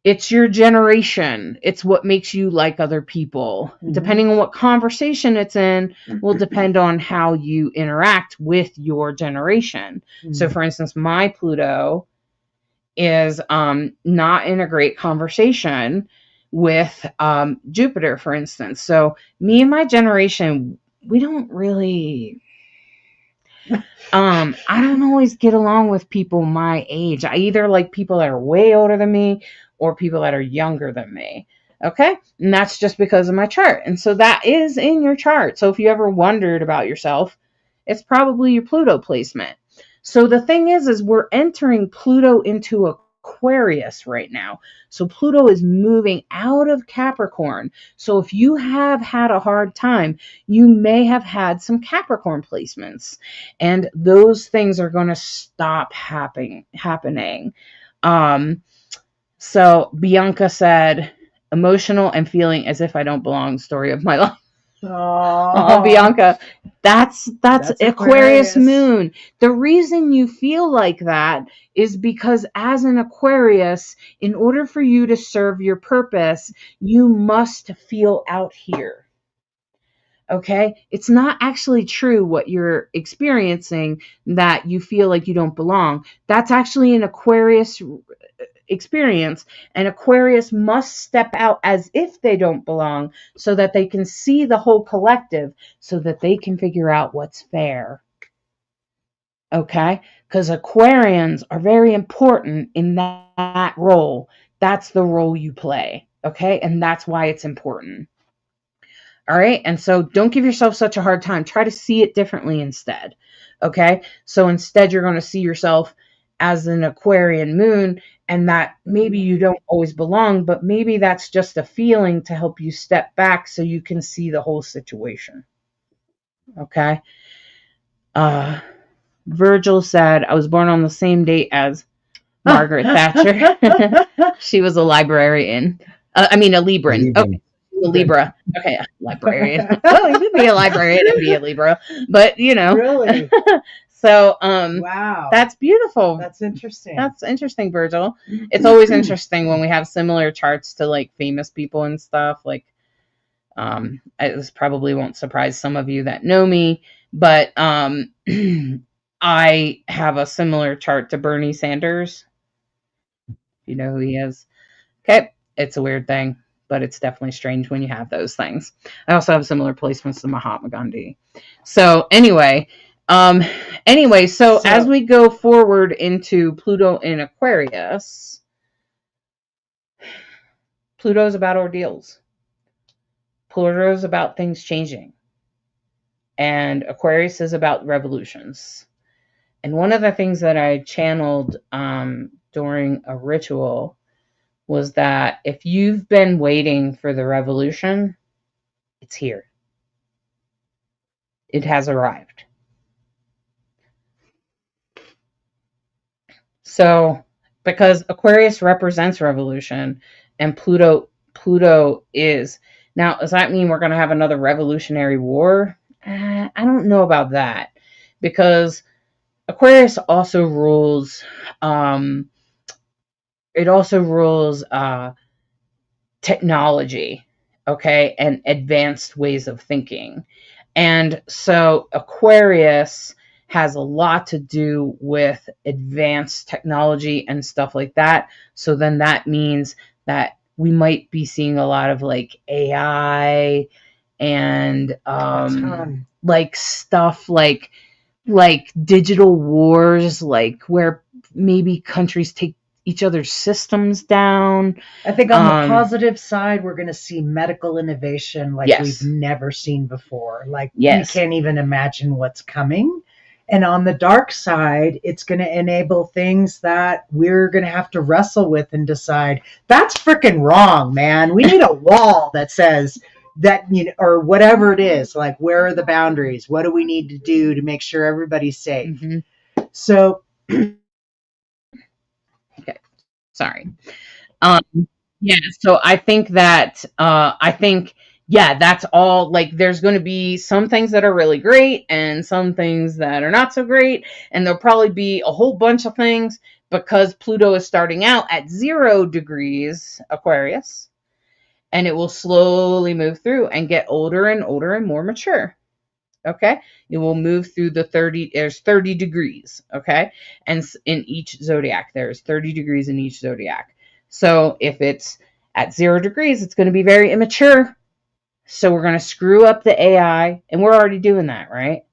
it's your generation. It's what makes you like other people. Mm-hmm. Depending on what conversation it's in will depend on how you interact with your generation. Mm-hmm. So for instance, my Pluto is not in a great conversation with Jupiter, for instance. So me and my generation, we don't really, I don't always get along with people my age. I either like people that are way older than me or people that are younger than me. Okay? And that's just because of my chart. And so that is in your chart. So if you ever wondered about yourself, it's probably your Pluto placement. So the thing is we're entering Pluto into Aquarius right now. So Pluto is moving out of Capricorn. So if you have had a hard time, you may have had some Capricorn placements, and those things are going to stop happening. So Bianca said, emotional and feeling as if I don't belong, story of my life. Oh, Bianca, that's Aquarius moon. The reason you feel like that is because as an Aquarius, in order for you to serve your purpose, you must feel out here. Okay? It's not actually true what you're experiencing, that you feel like you don't belong. That's actually an Aquarius experience, and Aquarius must step out as if they don't belong so that they can see the whole collective, so that they can figure out what's fair. Okay? Because Aquarians are very important in that role. That's the role you play. Okay? And that's why it's important. All right? And so don't give yourself such a hard time. Try to see it differently instead. Okay? So instead you're going to see yourself as an Aquarian moon, and that maybe you don't always belong, but maybe that's just a feeling to help you step back so you can see the whole situation. Okay? Virgil said, I was born on the same date as Margaret Thatcher. She was a librarian. A Libran. Okay. A Libra. Okay, a librarian. Oh, you could be a librarian and be a Libra. But, Really? So, wow, that's beautiful. That's interesting. That's interesting, Virgil. It's always interesting when we have similar charts to like famous people and stuff. Like, this probably won't surprise some of you that know me, but I have a similar chart to Bernie Sanders. You know who he is? Okay, it's a weird thing, but it's definitely strange when you have those things. I also have similar placements to Mahatma Gandhi. So anyway, so as we go forward into Pluto in Aquarius, Pluto's about ordeals. Pluto's about things changing. And Aquarius is about revolutions. And one of the things that I channeled during a ritual was that if you've been waiting for the revolution, it's here. It has arrived. So, because Aquarius represents revolution and Pluto is. Now, does that mean we're going to have another revolutionary war? I don't know about that, because Aquarius also rules technology, okay, and advanced ways of thinking. And so Aquarius has a lot to do with advanced technology and stuff like that. So then that means that we might be seeing a lot of like AI and like stuff like digital wars, like where maybe countries take each other's systems down. I think on the positive side, we're going to see medical innovation like we've never seen before. Like we can't even imagine what's coming. And on the dark side, it's going to enable things that we're going to have to wrestle with and decide, that's freaking wrong, man. We need a wall that says that, you know, or whatever it is, like, where are the boundaries? What do we need to do to make sure everybody's safe? Mm-hmm. So, okay, sorry. So I think that, that's all. Like, there's going to be some things that are really great and some things that are not so great. And there'll probably be a whole bunch of things because Pluto is starting out at 0 degrees Aquarius, and it will slowly move through and get older and older and more mature. Okay. It will move through there's 30 degrees. Okay. And in each zodiac, there's 30 degrees in each zodiac. So if it's at 0 degrees, it's going to be very immature. So we're going to screw up the AI, and we're already doing that, right?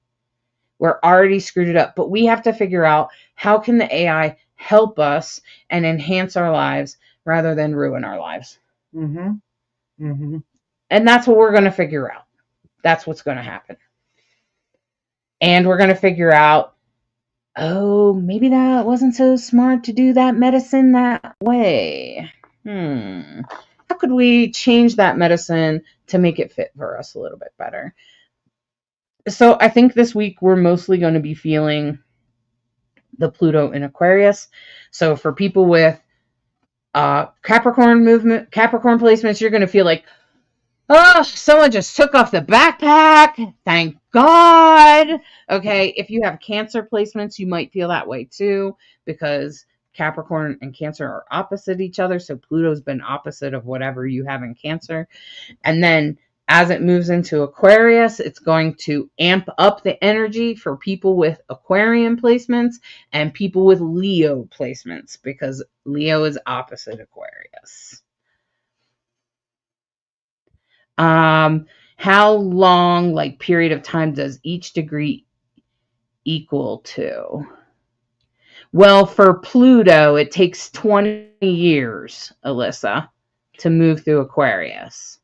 We're already screwed it up, but we have to figure out how can the AI help us and enhance our lives rather than ruin our lives. Mm-hmm. Mm-hmm. And that's what we're going to figure out. That's what's going to happen. And we're going to figure out, oh, maybe that wasn't so smart to do that medicine that way. How could we change that medicine to make it fit for us a little bit better? So I think this week we're mostly going to be feeling the Pluto in Aquarius. So for people with Capricorn placements, you're going to feel like, oh, someone just took off the backpack. Thank God. Okay. If you have Cancer placements, you might feel that way too, because Capricorn and Cancer are opposite each other. So Pluto's been opposite of whatever you have in Cancer. And then as it moves into Aquarius, it's going to amp up the energy for people with Aquarian placements and people with Leo placements, because Leo is opposite Aquarius. How long, like, period of time does each degree equal to? Well, for Pluto, it takes 20 years, Alyssa, to move through Aquarius.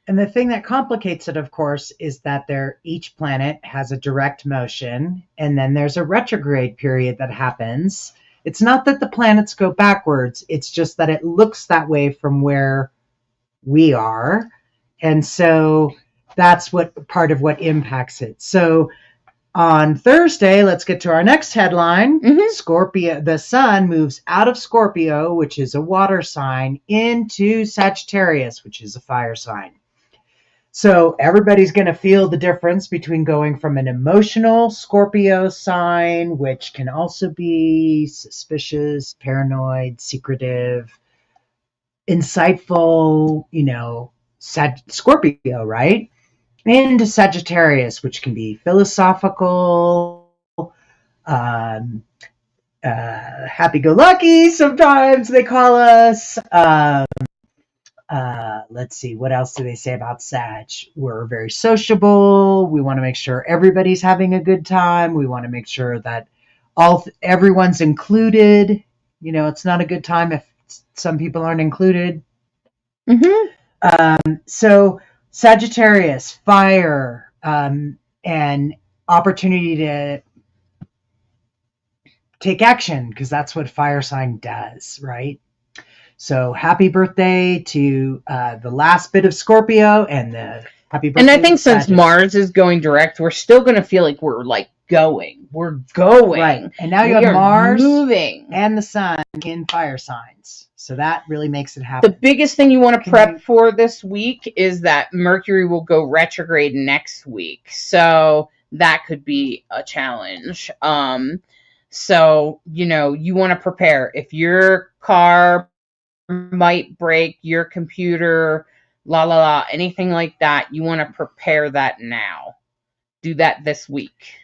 And the thing that complicates it, of course, is that each planet has a direct motion, and then there's a retrograde period that happens. It's not that the planets go backwards, it's just that it looks that way from where we are. And so that's part of what impacts it. So on Thursday, let's get to our next headline. Mm-hmm. Scorpio, the sun moves out of Scorpio, which is a water sign, into Sagittarius, which is a fire sign. So everybody's going to feel the difference between going from an emotional Scorpio sign, which can also be suspicious, paranoid, secretive, insightful, Scorpio, right? Into Sagittarius, which can be philosophical, happy-go-lucky, sometimes they call us. Let's see, what else do they say about Sag? We're very sociable. We want to make sure everybody's having a good time. We want to make sure that everyone's included. You know, it's not a good time if some people aren't included. So Sagittarius, fire, and opportunity to take action, because that's what fire sign does, right? So happy birthday to the last bit of Scorpio and the happy birthday. And I think since Mars is going direct, we're still going to feel like we're like going. We're going. Right. And now you have Mars moving and the sun in fire signs. So that really makes it happen. The biggest thing you want to prep for this week is that Mercury will go retrograde next week. So that could be a challenge. So, you know, you want to prepare. If your car might break, your computer, anything like that, you want to prepare that now. Do that this week.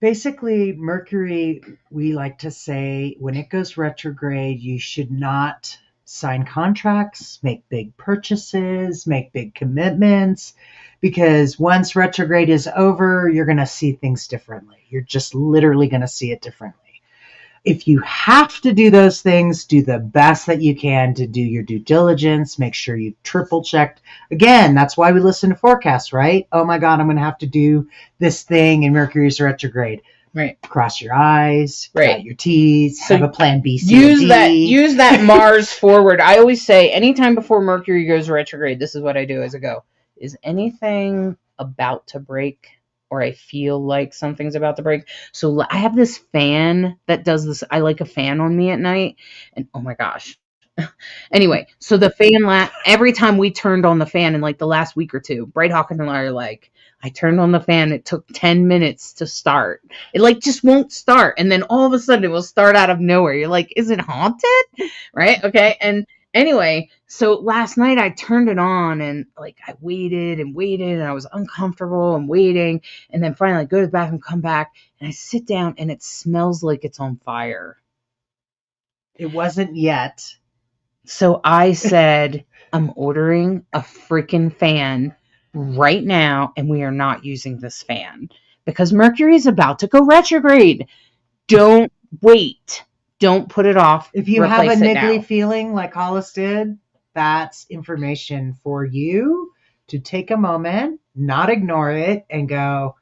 Basically, Mercury, we like to say, when it goes retrograde, you should not sign contracts, make big purchases, make big commitments, because once retrograde is over, you're going to see things differently. You're just literally going to see it differently. If you have to do those things, do the best that you can to do your due diligence. Make sure you triple checked. Again, that's why we listen to forecasts, right? Oh my God, I'm going to have to do this thing and Mercury's retrograde. Right. Cross your I's, right. Dot your T's, so have a plan B, C, use D. Use that Mars forward. I always say anytime before Mercury goes retrograde, this is what I do as I go. Is anything about to break? Or I feel like something's about to break. So I have this fan that does this. I like a fan on me at night. And oh my gosh. Anyway, so the fan, every time we turned on the fan in like the last week or two, Bright Hawk and I are like, I turned on the fan. It took 10 minutes to start. It like just won't start. And then all of a sudden it will start out of nowhere. You're like, is it haunted? Right? Okay. And anyway, so last night I turned it on and like I waited and I was uncomfortable and waiting. And then finally I go to the bathroom, come back and I sit down and it smells like it's on fire. It wasn't yet. So I said, I'm ordering a freaking fan right now and we are not using this fan because Mercury is about to go retrograde. Don't wait. Don't put it off. If you have a niggly feeling like Hollis did, that's information for you to take a moment, not ignore it, and go,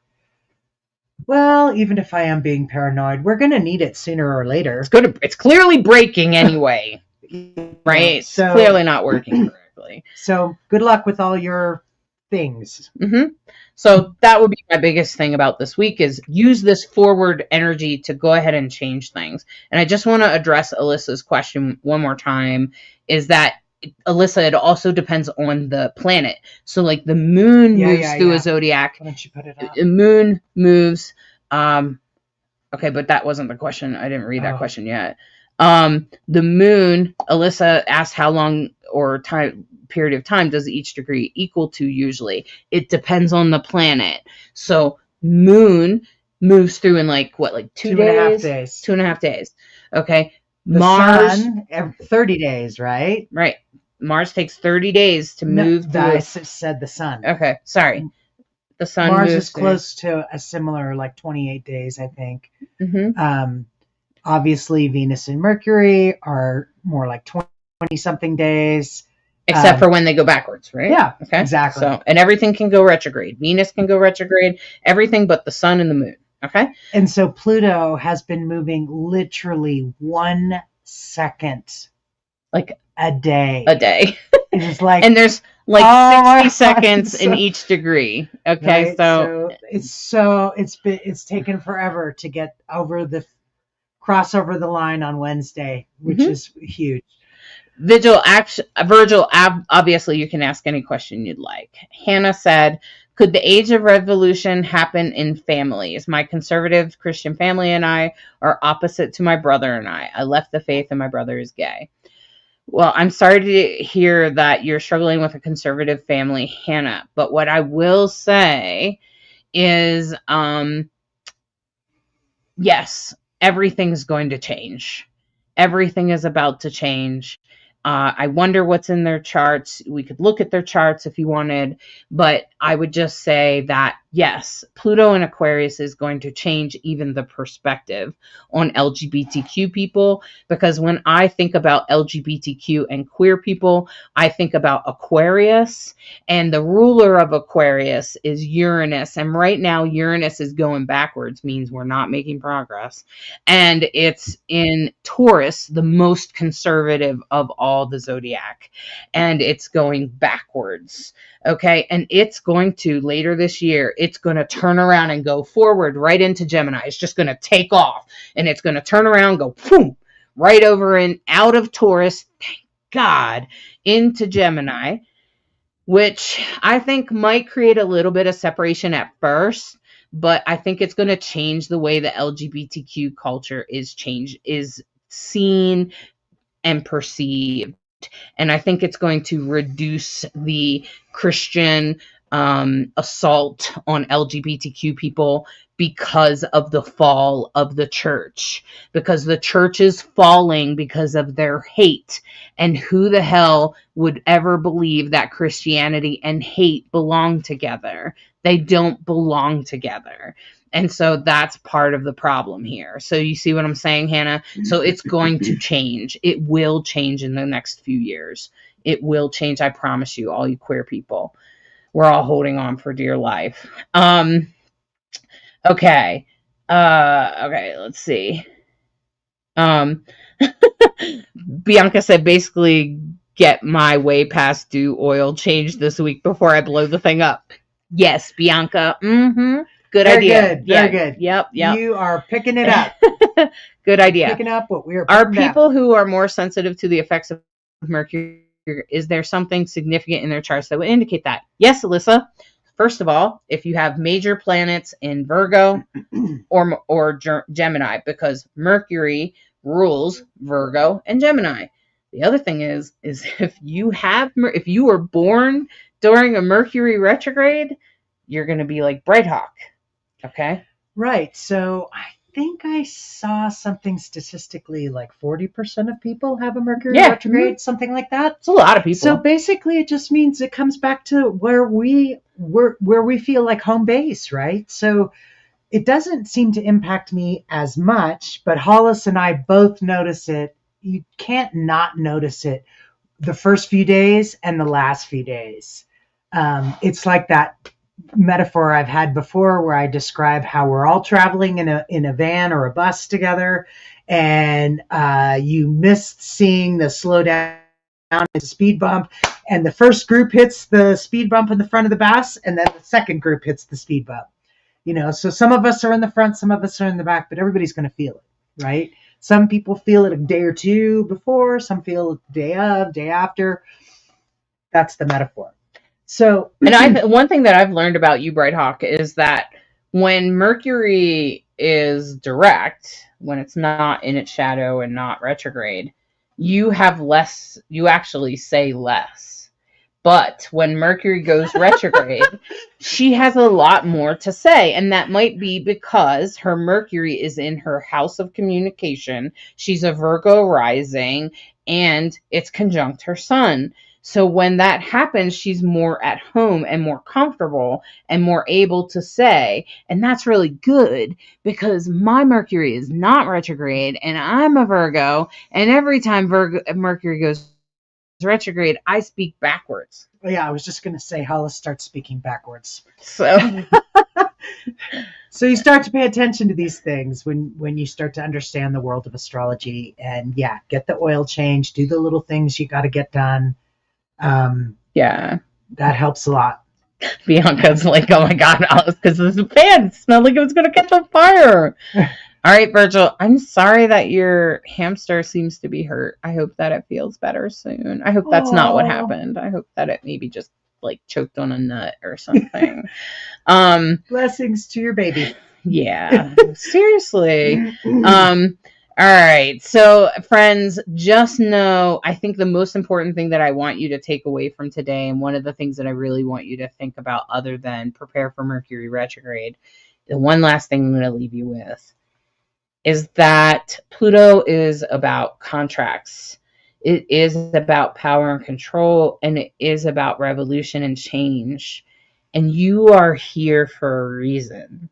well, even if I am being paranoid, we're going to need it sooner or later. It's clearly breaking anyway, right? It's clearly not working correctly. So good luck with all your things. Mm-hmm. So that would be my biggest thing about this week is use this forward energy to go ahead and change things. And I just want to address Alyssa's question one more time, is that Alyssa, it also depends on the planet. So like the moon moves through a zodiac. Why don't you put it up? The moon moves. Okay, but that wasn't the question. I didn't read that question yet. The moon, Alyssa asked how long or period of time does each degree equal to usually. It depends on the planet. So moon moves through in like 2 days? 2.5 days. Okay. Mars, sun, 30 days, right? Right. Mars takes 30 days to move through. I said the sun. Okay, sorry. The sun Mars moves is close to a similar 28 days, I think. Mm-hmm. Obviously, Venus and Mercury are more like 20-something days. Except for when they go backwards, right? Yeah, okay. Exactly. So, and everything can go retrograde. Venus can go retrograde, everything but the sun and the moon. Okay. And so Pluto has been moving literally 1 second, like a day. It's like, and there's like 60 seconds in each degree. Okay, right? It's taken forever to get cross over the line on Wednesday, which is huge. Virgil, obviously you can ask any question you'd like. Hannah said, could the age of revolution happen in families? My conservative Christian family and I are opposite to my brother and I. I left the faith and my brother is gay. Well, I'm sorry to hear that you're struggling with a conservative family, Hannah. But what I will say is, yes, everything's going to change. Everything is about to change. I wonder what's in their charts. We could look at their charts if you wanted, but I would just say that, yes, Pluto in Aquarius is going to change even the perspective on LGBTQ people, because when I think about LGBTQ and queer people, I think about Aquarius, and the ruler of Aquarius is Uranus. And right now, Uranus is going backwards, means we're not making progress. And it's in Taurus, the most conservative of all the zodiac, and it's going backwards. Okay. And it's going to, later this year, it's going to turn around and go forward right into Gemini. It's just going to take off, and it's going to turn around, go boom, right over and out of Taurus, thank God, into Gemini, which I think might create a little bit of separation at first, but I think it's going to change the way the LGBTQ culture is seen and perceived. And I think it's going to reduce the Christian assault on LGBTQ people because of the fall of the church, because the church is falling because of their hate. And who the hell would ever believe that Christianity and hate belong together? They don't belong together. And so that's part of the problem here. So you see what I'm saying, Hannah? So it's going to change. It will change in the next few years. It will change. I promise you, all you queer people. We're all holding on for dear life. Okay. Okay, let's see. Bianca said, basically get my way past due oil change this week before I blow the thing up. Yes, Bianca. Mm-hmm. Good idea. Very good. Yep. You are picking it up. Good idea. Picking up what we are. Are people who are more sensitive to the effects of Mercury, is there something significant in their charts that would indicate that? Yes, Alyssa. First of all, if you have major planets in Virgo or Gemini, because Mercury rules Virgo and Gemini. The other thing is if you were born during a Mercury retrograde, you're going to be like Bright Hawk. Okay. Right. So I think I saw something statistically like 40% of people have a Mercury retrograde, something like that. It's a lot of people. So basically it just means it comes back to where we feel like home base, right? So it doesn't seem to impact me as much, but Hollis and I both notice it. You can't not notice it the first few days and the last few days. It's like that metaphor I've had before where I describe how we're all traveling in a van or a bus together, and you missed seeing the slow down and the speed bump, and the first group hits the speed bump in the front of the bus, and then the second group hits the speed bump. So some of us are in the front, some of us are in the back, but everybody's going to feel it, right? Some people feel it a day or two before, some feel it the day of, day after. That's the metaphor. So, and one thing that I've learned about you, Bright Hawk, is that when Mercury is direct, when it's not in its shadow and not retrograde, you actually say less. But when Mercury goes retrograde, she has a lot more to say. And that might be because her Mercury is in her house of communication. She's a Virgo rising, and it's conjunct her sun. So when that happens, she's more at home and more comfortable and more able to say, and that's really good because my Mercury is not retrograde and I'm a Virgo, and every time Mercury goes retrograde, I speak backwards. Yeah, I was just going to say Hollis starts speaking backwards. So you start to pay attention to these things when you start to understand the world of astrology, and get the oil change, do the little things you got to get done. That helps a lot. Bianca's like, oh my God, Alice, because this fan smelled like it was going to catch on fire. All right, Virgil, I'm sorry that your hamster seems to be hurt. I hope that it feels better soon. I hope that's not what happened. I hope that it maybe just like choked on a nut or something. Blessings to your baby. Yeah, seriously. All right. So, friends, just know, I think the most important thing that I want you to take away from today, and one of the things that I really want you to think about other than prepare for Mercury retrograde, the one last thing I'm going to leave you with is that Pluto is about contracts. It is about power and control, and it is about revolution and change. And you are here for a reason.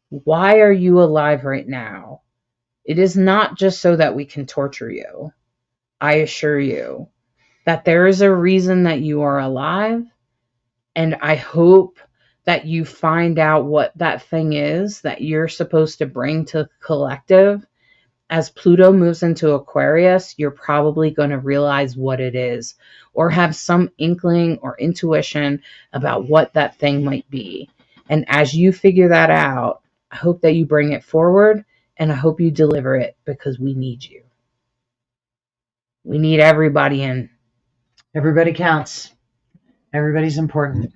Why are you alive right now? It is not just so that we can torture you. I assure you that there is a reason that you are alive, and I hope that you find out what that thing is that you're supposed to bring to the collective. As Pluto moves into Aquarius, you're probably going to realize what it is or have some inkling or intuition about what that thing might be. And as you figure that out, I hope that you bring it forward, and I hope you deliver it, because we need you. We need everybody in. Everybody counts. Everybody's important.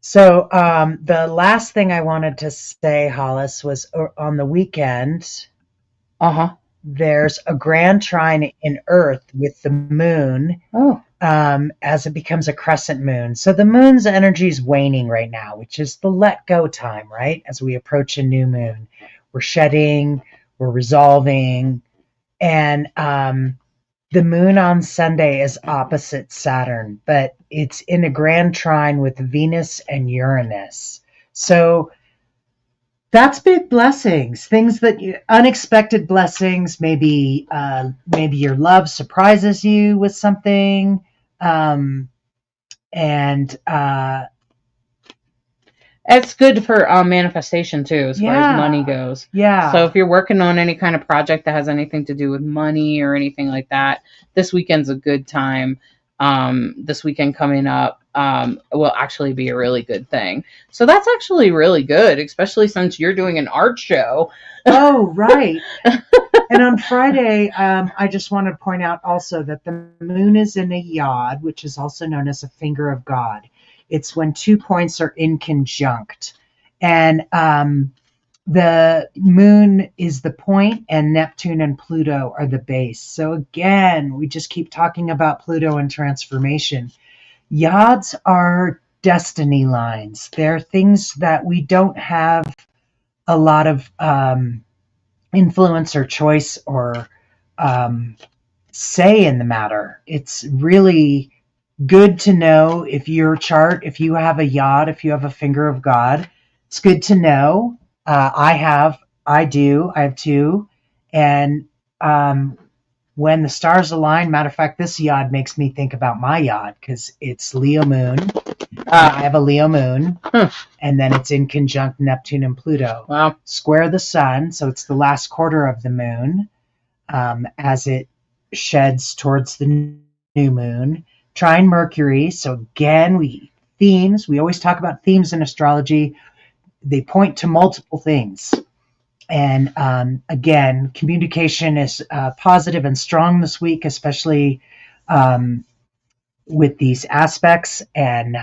So the last thing I wanted to say, Hollis, was on the weekend, there's a grand trine in Earth with the moon as it becomes a crescent moon. So the moon's energy is waning right now, which is the let go time, right? As we approach a new moon, we're shedding, we're resolving, and the moon on Sunday is opposite Saturn, but it's in a grand trine with Venus and Uranus. So that's big blessings, things that unexpected blessings. Maybe your love surprises you with something, and it's good for manifestation too, as far as money goes. Yeah. So if you're working on any kind of project that has anything to do with money or anything like that, this weekend's a good time. This weekend coming up will actually be a really good thing. So that's actually really good, especially since you're doing an art show. Oh, right. And on Friday, I just want to point out also that the moon is in a yod, which is also known as a finger of God. It's when 2 points are in conjunct. And the moon is the point, and Neptune and Pluto are the base. So again, we just keep talking about Pluto and transformation. Yods are destiny lines. They're things that we don't have a lot of influence or choice or say in the matter. It's really good to know if your chart, if you have a yod, if you have a finger of God, it's good to know. I have two. And when the stars align, matter of fact, this yod makes me think about my yod because it's Leo moon. I have a Leo moon, and then it's in conjunct Neptune and Pluto. Wow. Square the sun, so it's the last quarter of the moon as it sheds towards the new moon. Trine Mercury, so again, we always talk about themes in astrology. They point to multiple things. And again, communication is positive and strong this week, especially with these aspects. And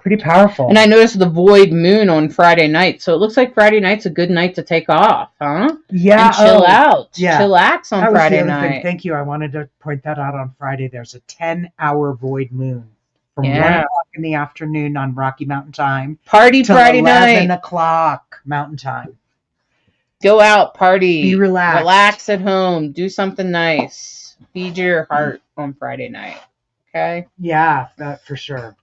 pretty powerful. And I noticed the void moon on Friday night. So it looks like Friday night's a good night to take off, huh? Yeah. And chill out. Yeah. Chillax on Friday night. Thing. Thank you. I wanted to point that out on Friday. There's a 10-hour void moon from 1 o'clock in the afternoon on Rocky Mountain time. Party Friday night. 11 o'clock Mountain time. Go out, party. Be relaxed. Relax at home. Do something nice. Feed your heart on Friday night. Okay? Yeah, that for sure.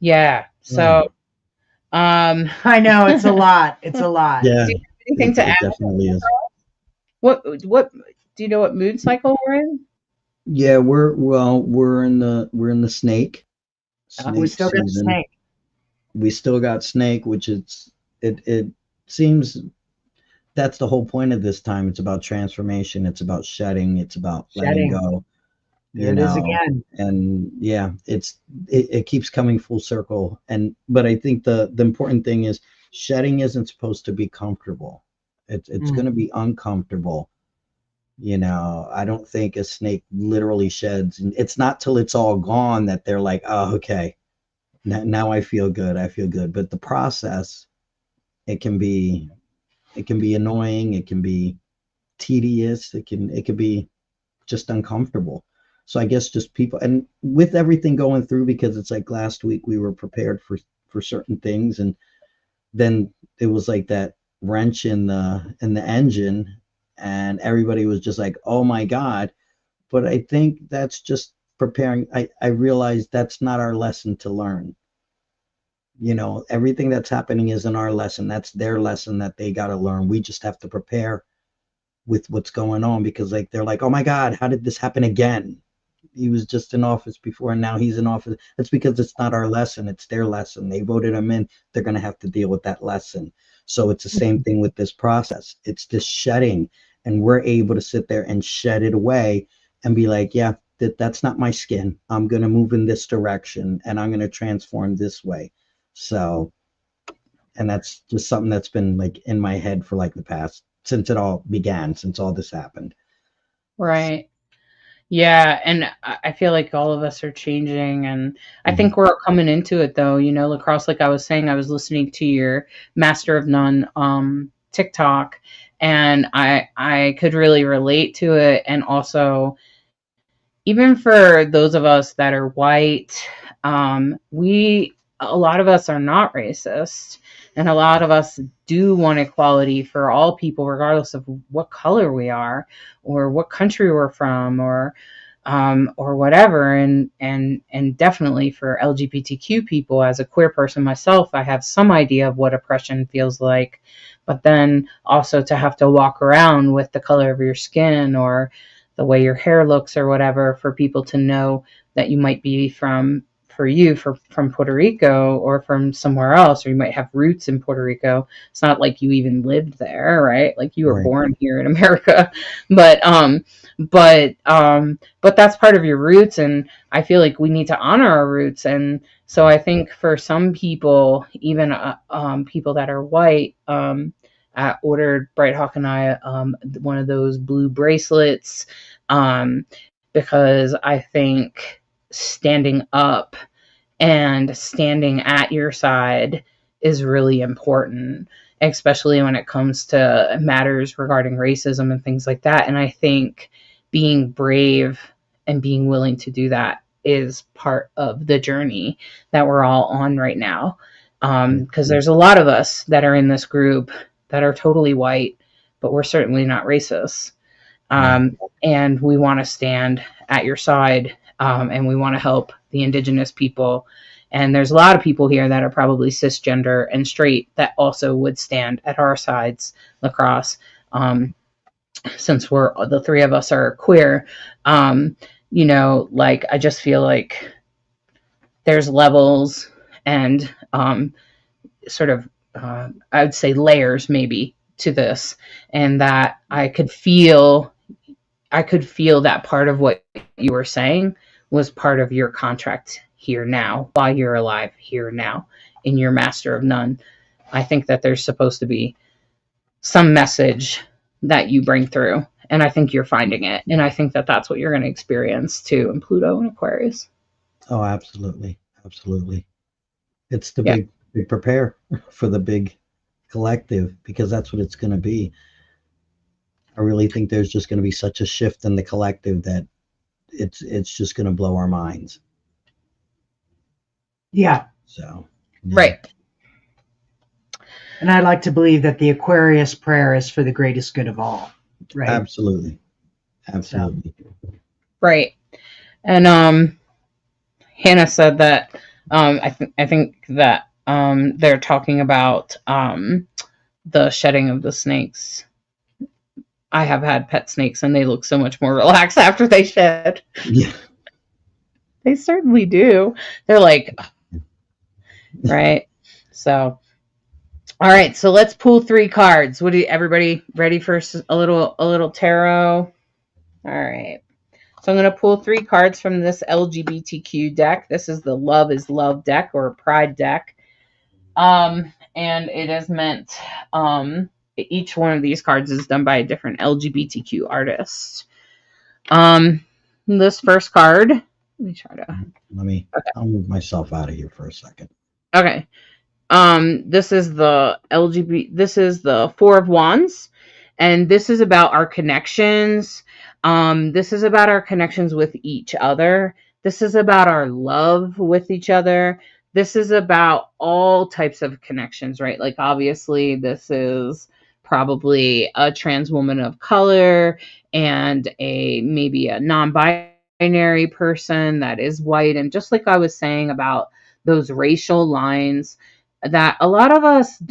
Yeah. So, I know it's a lot. It's a lot. Yeah. Do you have anything to add? Definitely is. What do you know what moon cycle we're in? Yeah, we're in the snake. We still got season. snake. We still got snake, which it seems that's the whole point of this time. It's about transformation. It's about shedding. It's about letting go. There it is again. And yeah, it keeps coming full circle. But I think the important thing is shedding isn't supposed to be comfortable. It's going to be uncomfortable. I don't think a snake literally sheds. And it's not till it's all gone that they're like, oh, okay, now I feel good. I feel good. But the process, it can be annoying. It can be tedious. It can be just uncomfortable. So I guess just people, and with everything going through, because it's like last week we were prepared for certain things, and then it was like that wrench in the engine, and everybody was just like, oh my God. But I think that's just preparing. I realized that's not our lesson to learn. Everything that's happening isn't our lesson. That's their lesson that they got to learn. We just have to prepare with what's going on, because like they're like, oh my God, how did this happen again? He was just in office before and now he's in office. That's because it's not our lesson, it's their lesson. They voted him in, they're going to have to deal with that lesson. So it's the same thing with this process. It's this shedding, and we're able to sit there and shed it away and be like, yeah, that's not my skin. I'm going to move in this direction and I'm going to transform this way. So, and that's just something that's been like in my head for like the past, since it all began, since all this happened. Right. Yeah, and I feel like all of us are changing, and I think we're coming into it though. LeKross, like I was saying, I was listening to your Master of None TikTok, and I could really relate to it. And also, even for those of us that are white, a lot of us are not racist, and a lot of us do want equality for all people, regardless of what color we are or what country we're from, or whatever. And definitely for LGBTQ people, as a queer person myself, I have some idea of what oppression feels like, but then also to have to walk around with the color of your skin or the way your hair looks or whatever, for people to know that you might be from Puerto Rico or from somewhere else, or you might have roots in Puerto Rico. It's not like you even lived there, right? Like you were born here in America, but that's part of your roots. And I feel like we need to honor our roots. And so I think for some people, even people that are white, I ordered Bright Hawk and I one of those blue bracelets, because I think standing up and standing at your side is really important, especially when it comes to matters regarding racism and things like that. And I think being brave and being willing to do that is part of the journey that we're all on right now. Because there's a lot of us that are in this group that are totally white, but we're certainly not racist. And we want to stand at your side, and we want to help the indigenous people. And there's a lot of people here that are probably cisgender and straight that also would stand at our sides, LeKross, since the three of us are queer. Like I just feel like there's levels and sort of I would say layers maybe to this, and that I could feel that part of what you were saying was part of your contract here now, while you're alive here now in your Master of None. I think that there's supposed to be some message that you bring through, and I think you're finding it. And I think that that's what you're going to experience too in Pluto and Aquarius. Oh, absolutely. Absolutely. It's the big prepare for the big collective, because that's what it's going to be. I really think there's just going to be such a shift in the collective that it's just going to blow our minds. Yeah. So. Yeah. Right. And I like to believe that the Aquarius prayer is for the greatest good of all. Right. Absolutely. Absolutely. Right. And Hannah said that I think that they're talking about the shedding of the snakes. I have had pet snakes, and they look so much more relaxed after they shed. Yeah. They certainly do. They're like, right? So, all right. So let's pull 3 cards. Everybody ready for a little tarot? All right. So I'm going to pull 3 cards from this LGBTQ deck. This is the Love is Love deck, or Pride deck. And it is meant, each one of these cards is done by a different LGBTQ artist. This first card, let me try to. I'll move myself out of here for a second. Okay. This is the this is the 4 of Wands, and this is about our connections. This is about our connections with each other. This is about our love with each other. this is about all types of connections, right? Like, obviously, this is probably a trans woman of color and maybe a non-binary person that is white. And just like I was saying about those racial lines, that a lot of us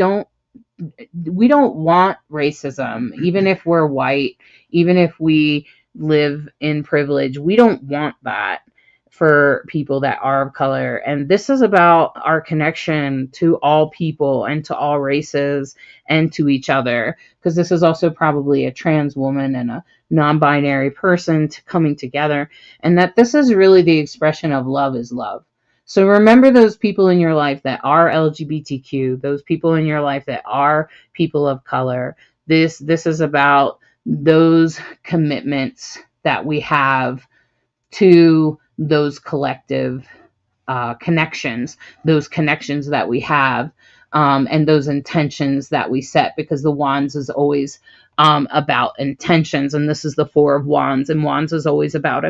we don't want racism, even if we're white, even if we live in privilege. We don't want that for people that are of color. And this is about our connection to all people and to all races and to each other, because this is also probably a trans woman and a non-binary person coming together, and that this is really the expression of love is love. So remember those people in your life that are LGBTQ, those people in your life that are people of color. This is about those commitments that we have to those collective connections, those connections that we have, and those intentions that we set, because the Wands is always about intentions, and this is the Four of Wands, and Wands is always about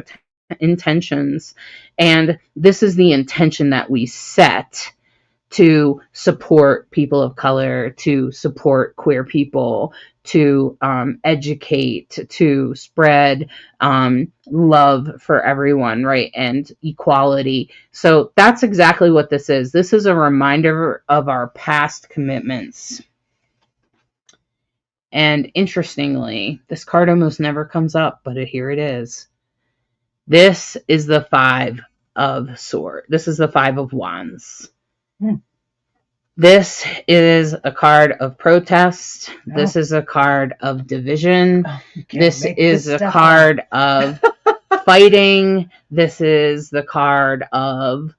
intentions, and this is the intention that we set to support people of color, to support queer people, to educate, to spread love for everyone, right? And equality. So that's exactly what this is. This is a reminder of our past commitments. And interestingly, this card almost never comes up, but here it is. This is the Five of Swords. This is the Five of Wands. This is a card of protest. No. This is a card of division. This is a card of fighting. This is the card of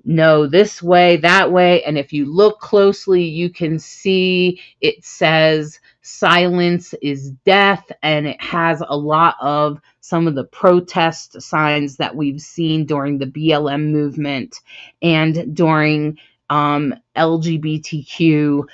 no, this way, that way. And if you look closely, you can see it says silence is death. And it has a lot of some of the protest signs that we've seen during the BLM movement and during LGBTQ,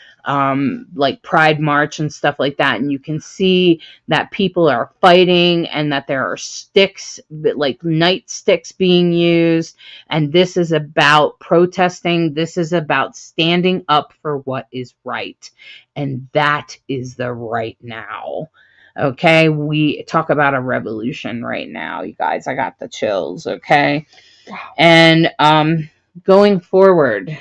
like Pride March and stuff like that. And you can see that people are fighting and that there are sticks, like nightsticks being used. And this is about protesting. This is about standing up for what is right. And that is the right now. Okay. We talk about a revolution right now, you guys. I got the chills. Okay. Wow. And, going forward,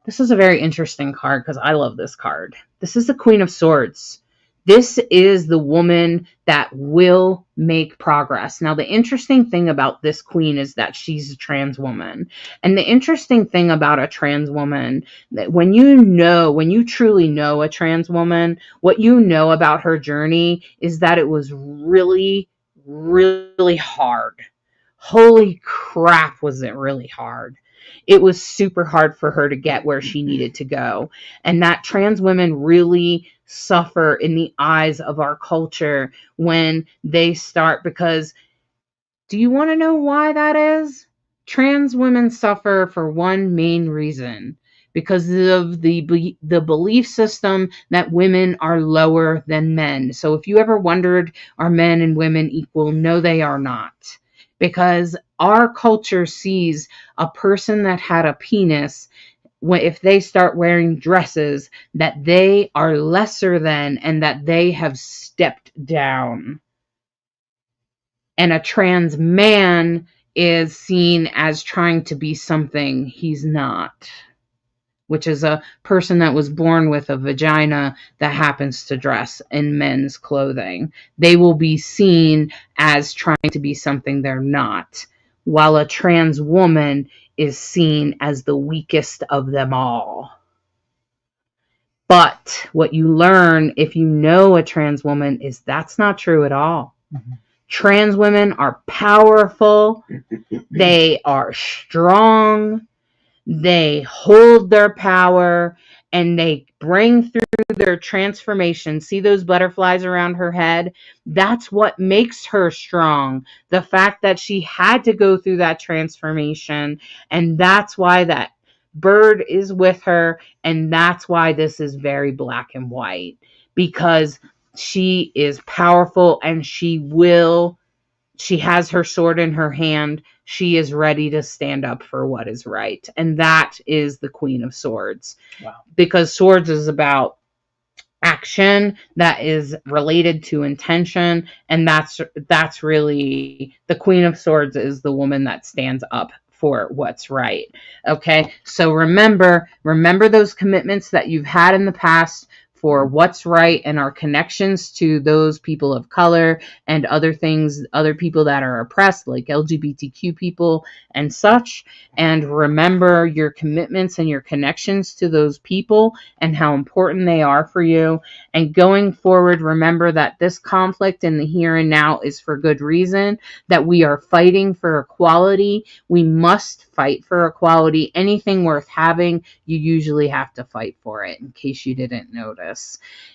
this is a very interesting card because I love this card. This is the Queen of Swords. This is the woman that will make progress. Now, the interesting thing about this queen is that she's a trans woman. And the interesting thing about a trans woman, that when you truly know a trans woman, what you know about her journey is that it was really, really hard. Holy crap, was it really hard. It was super hard for her to get where she needed to go. And that trans women really suffer in the eyes of our culture when they start, because do you want to know why that is? Trans women suffer for one main reason, because of the belief system that women are lower than men. So if you ever wondered, are men and women equal? No, they are not. Because our culture sees a person that had a penis, if they start wearing dresses, that they are lesser than and that they have stepped down. And a trans man is seen as trying to be something he's not, which is a person that was born with a vagina that happens to dress in men's clothing. They will be seen as trying to be something they're not, while a trans woman is seen as the weakest of them all. But what you learn if you know a trans woman is that's not true at all. Mm-hmm. Trans women are powerful. They are strong. They hold their power and they bring through their transformation. See those butterflies around her head? That's what makes her strong. The fact that she had to go through that transformation, and that's why that bird is with her, and that's why this is very black and white, because she is powerful and she has her sword in her hand she is ready to stand up for what is right. And that is the Queen of Swords. Wow. Because swords is about action that is related to intention, and that's really the Queen of Swords is the woman that stands up for what's right. Okay, so remember those commitments that you've had in the past for what's right, and our connections to those people of color and other things, other people that are oppressed, like LGBTQ people and such. And remember your commitments and your connections to those people and how important they are for you. And going forward, remember that this conflict in the here and now is for good reason, that we are fighting for equality. We must fight for equality. Anything worth having, you usually have to fight for it, in case you didn't notice.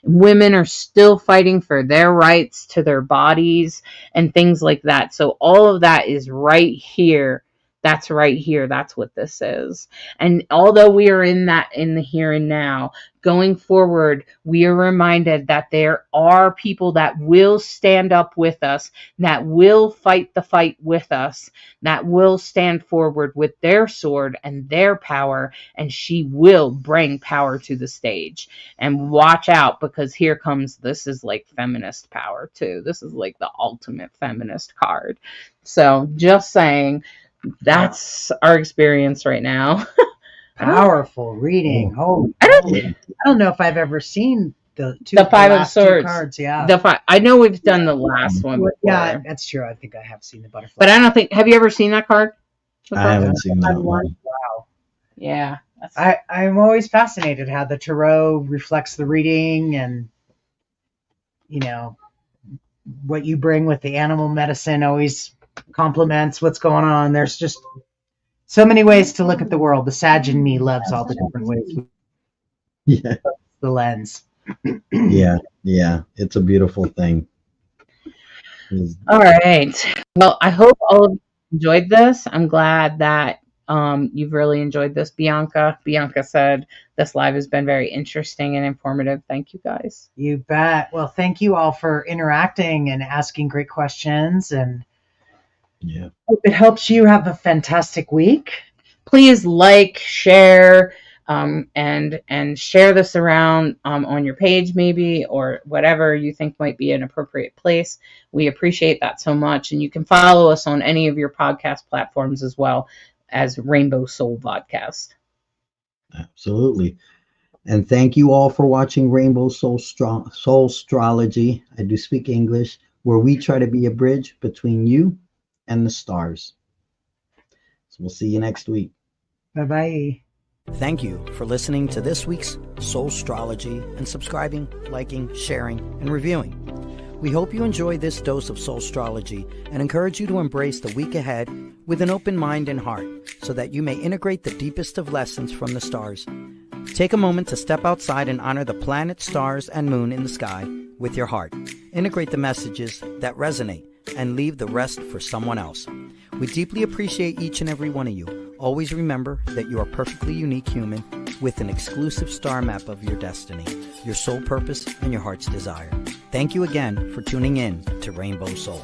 Women are still fighting for their rights to their bodies and things like that. So all of that is right here. That's right here. That's what this is. And although we are in the here and now, going forward, we are reminded that there are people that will stand up with us, that will fight the fight with us, that will stand forward with their sword and their power, and she will bring power to the stage. And watch out, because here comes, this is like feminist power too. This is like the ultimate feminist card. So just saying, that's our experience right now. Powerful reading. Oh, I don't know if I've ever seen the Five of Swords cards. Yeah, I know we've done the last one before. Yeah, that's true. I think I have seen the butterfly. But I don't think. Have you ever seen that card? I haven't seen that one. Wow. Yeah. I'm always fascinated how the tarot reflects the reading, and what you bring with the animal medicine always complements what's going on. There's just so many ways to look at the world. The Sag in me loves all the different ways. Yeah. The lens. Yeah. It's a beautiful thing. All right. Well, I hope all of you enjoyed this. I'm glad that you've really enjoyed this, Bianca. Bianca said this live has been very interesting and informative. Thank you, guys. You bet. Well, thank you all for interacting and asking great questions, and hope it helps you have a fantastic week. Please like, share, and share this around on your page maybe, or whatever you think might be an appropriate place. We appreciate that so much. And you can follow us on any of your podcast platforms as well as RainbowSoul Podcast. Absolutely. And thank you all for watching Soul Astrology. I do speak English, where we try to be a bridge between you and the stars. So we'll see you next week. Bye-bye. Thank you for listening to this week's Soul Astrology and subscribing, liking, sharing, and reviewing. We hope you enjoy this dose of Soul Astrology and encourage you to embrace the week ahead with an open mind and heart, so that you may integrate the deepest of lessons from the stars. Take a moment to step outside and honor the planets, stars, and moon in the sky with your heart. Integrate the messages that resonate and leave the rest for someone else. We deeply appreciate each and every one of you. Always remember that you are perfectly unique human with an exclusive star map of your destiny, your soul purpose, and your heart's desire. Thank you again for tuning in to Rainbow Soul.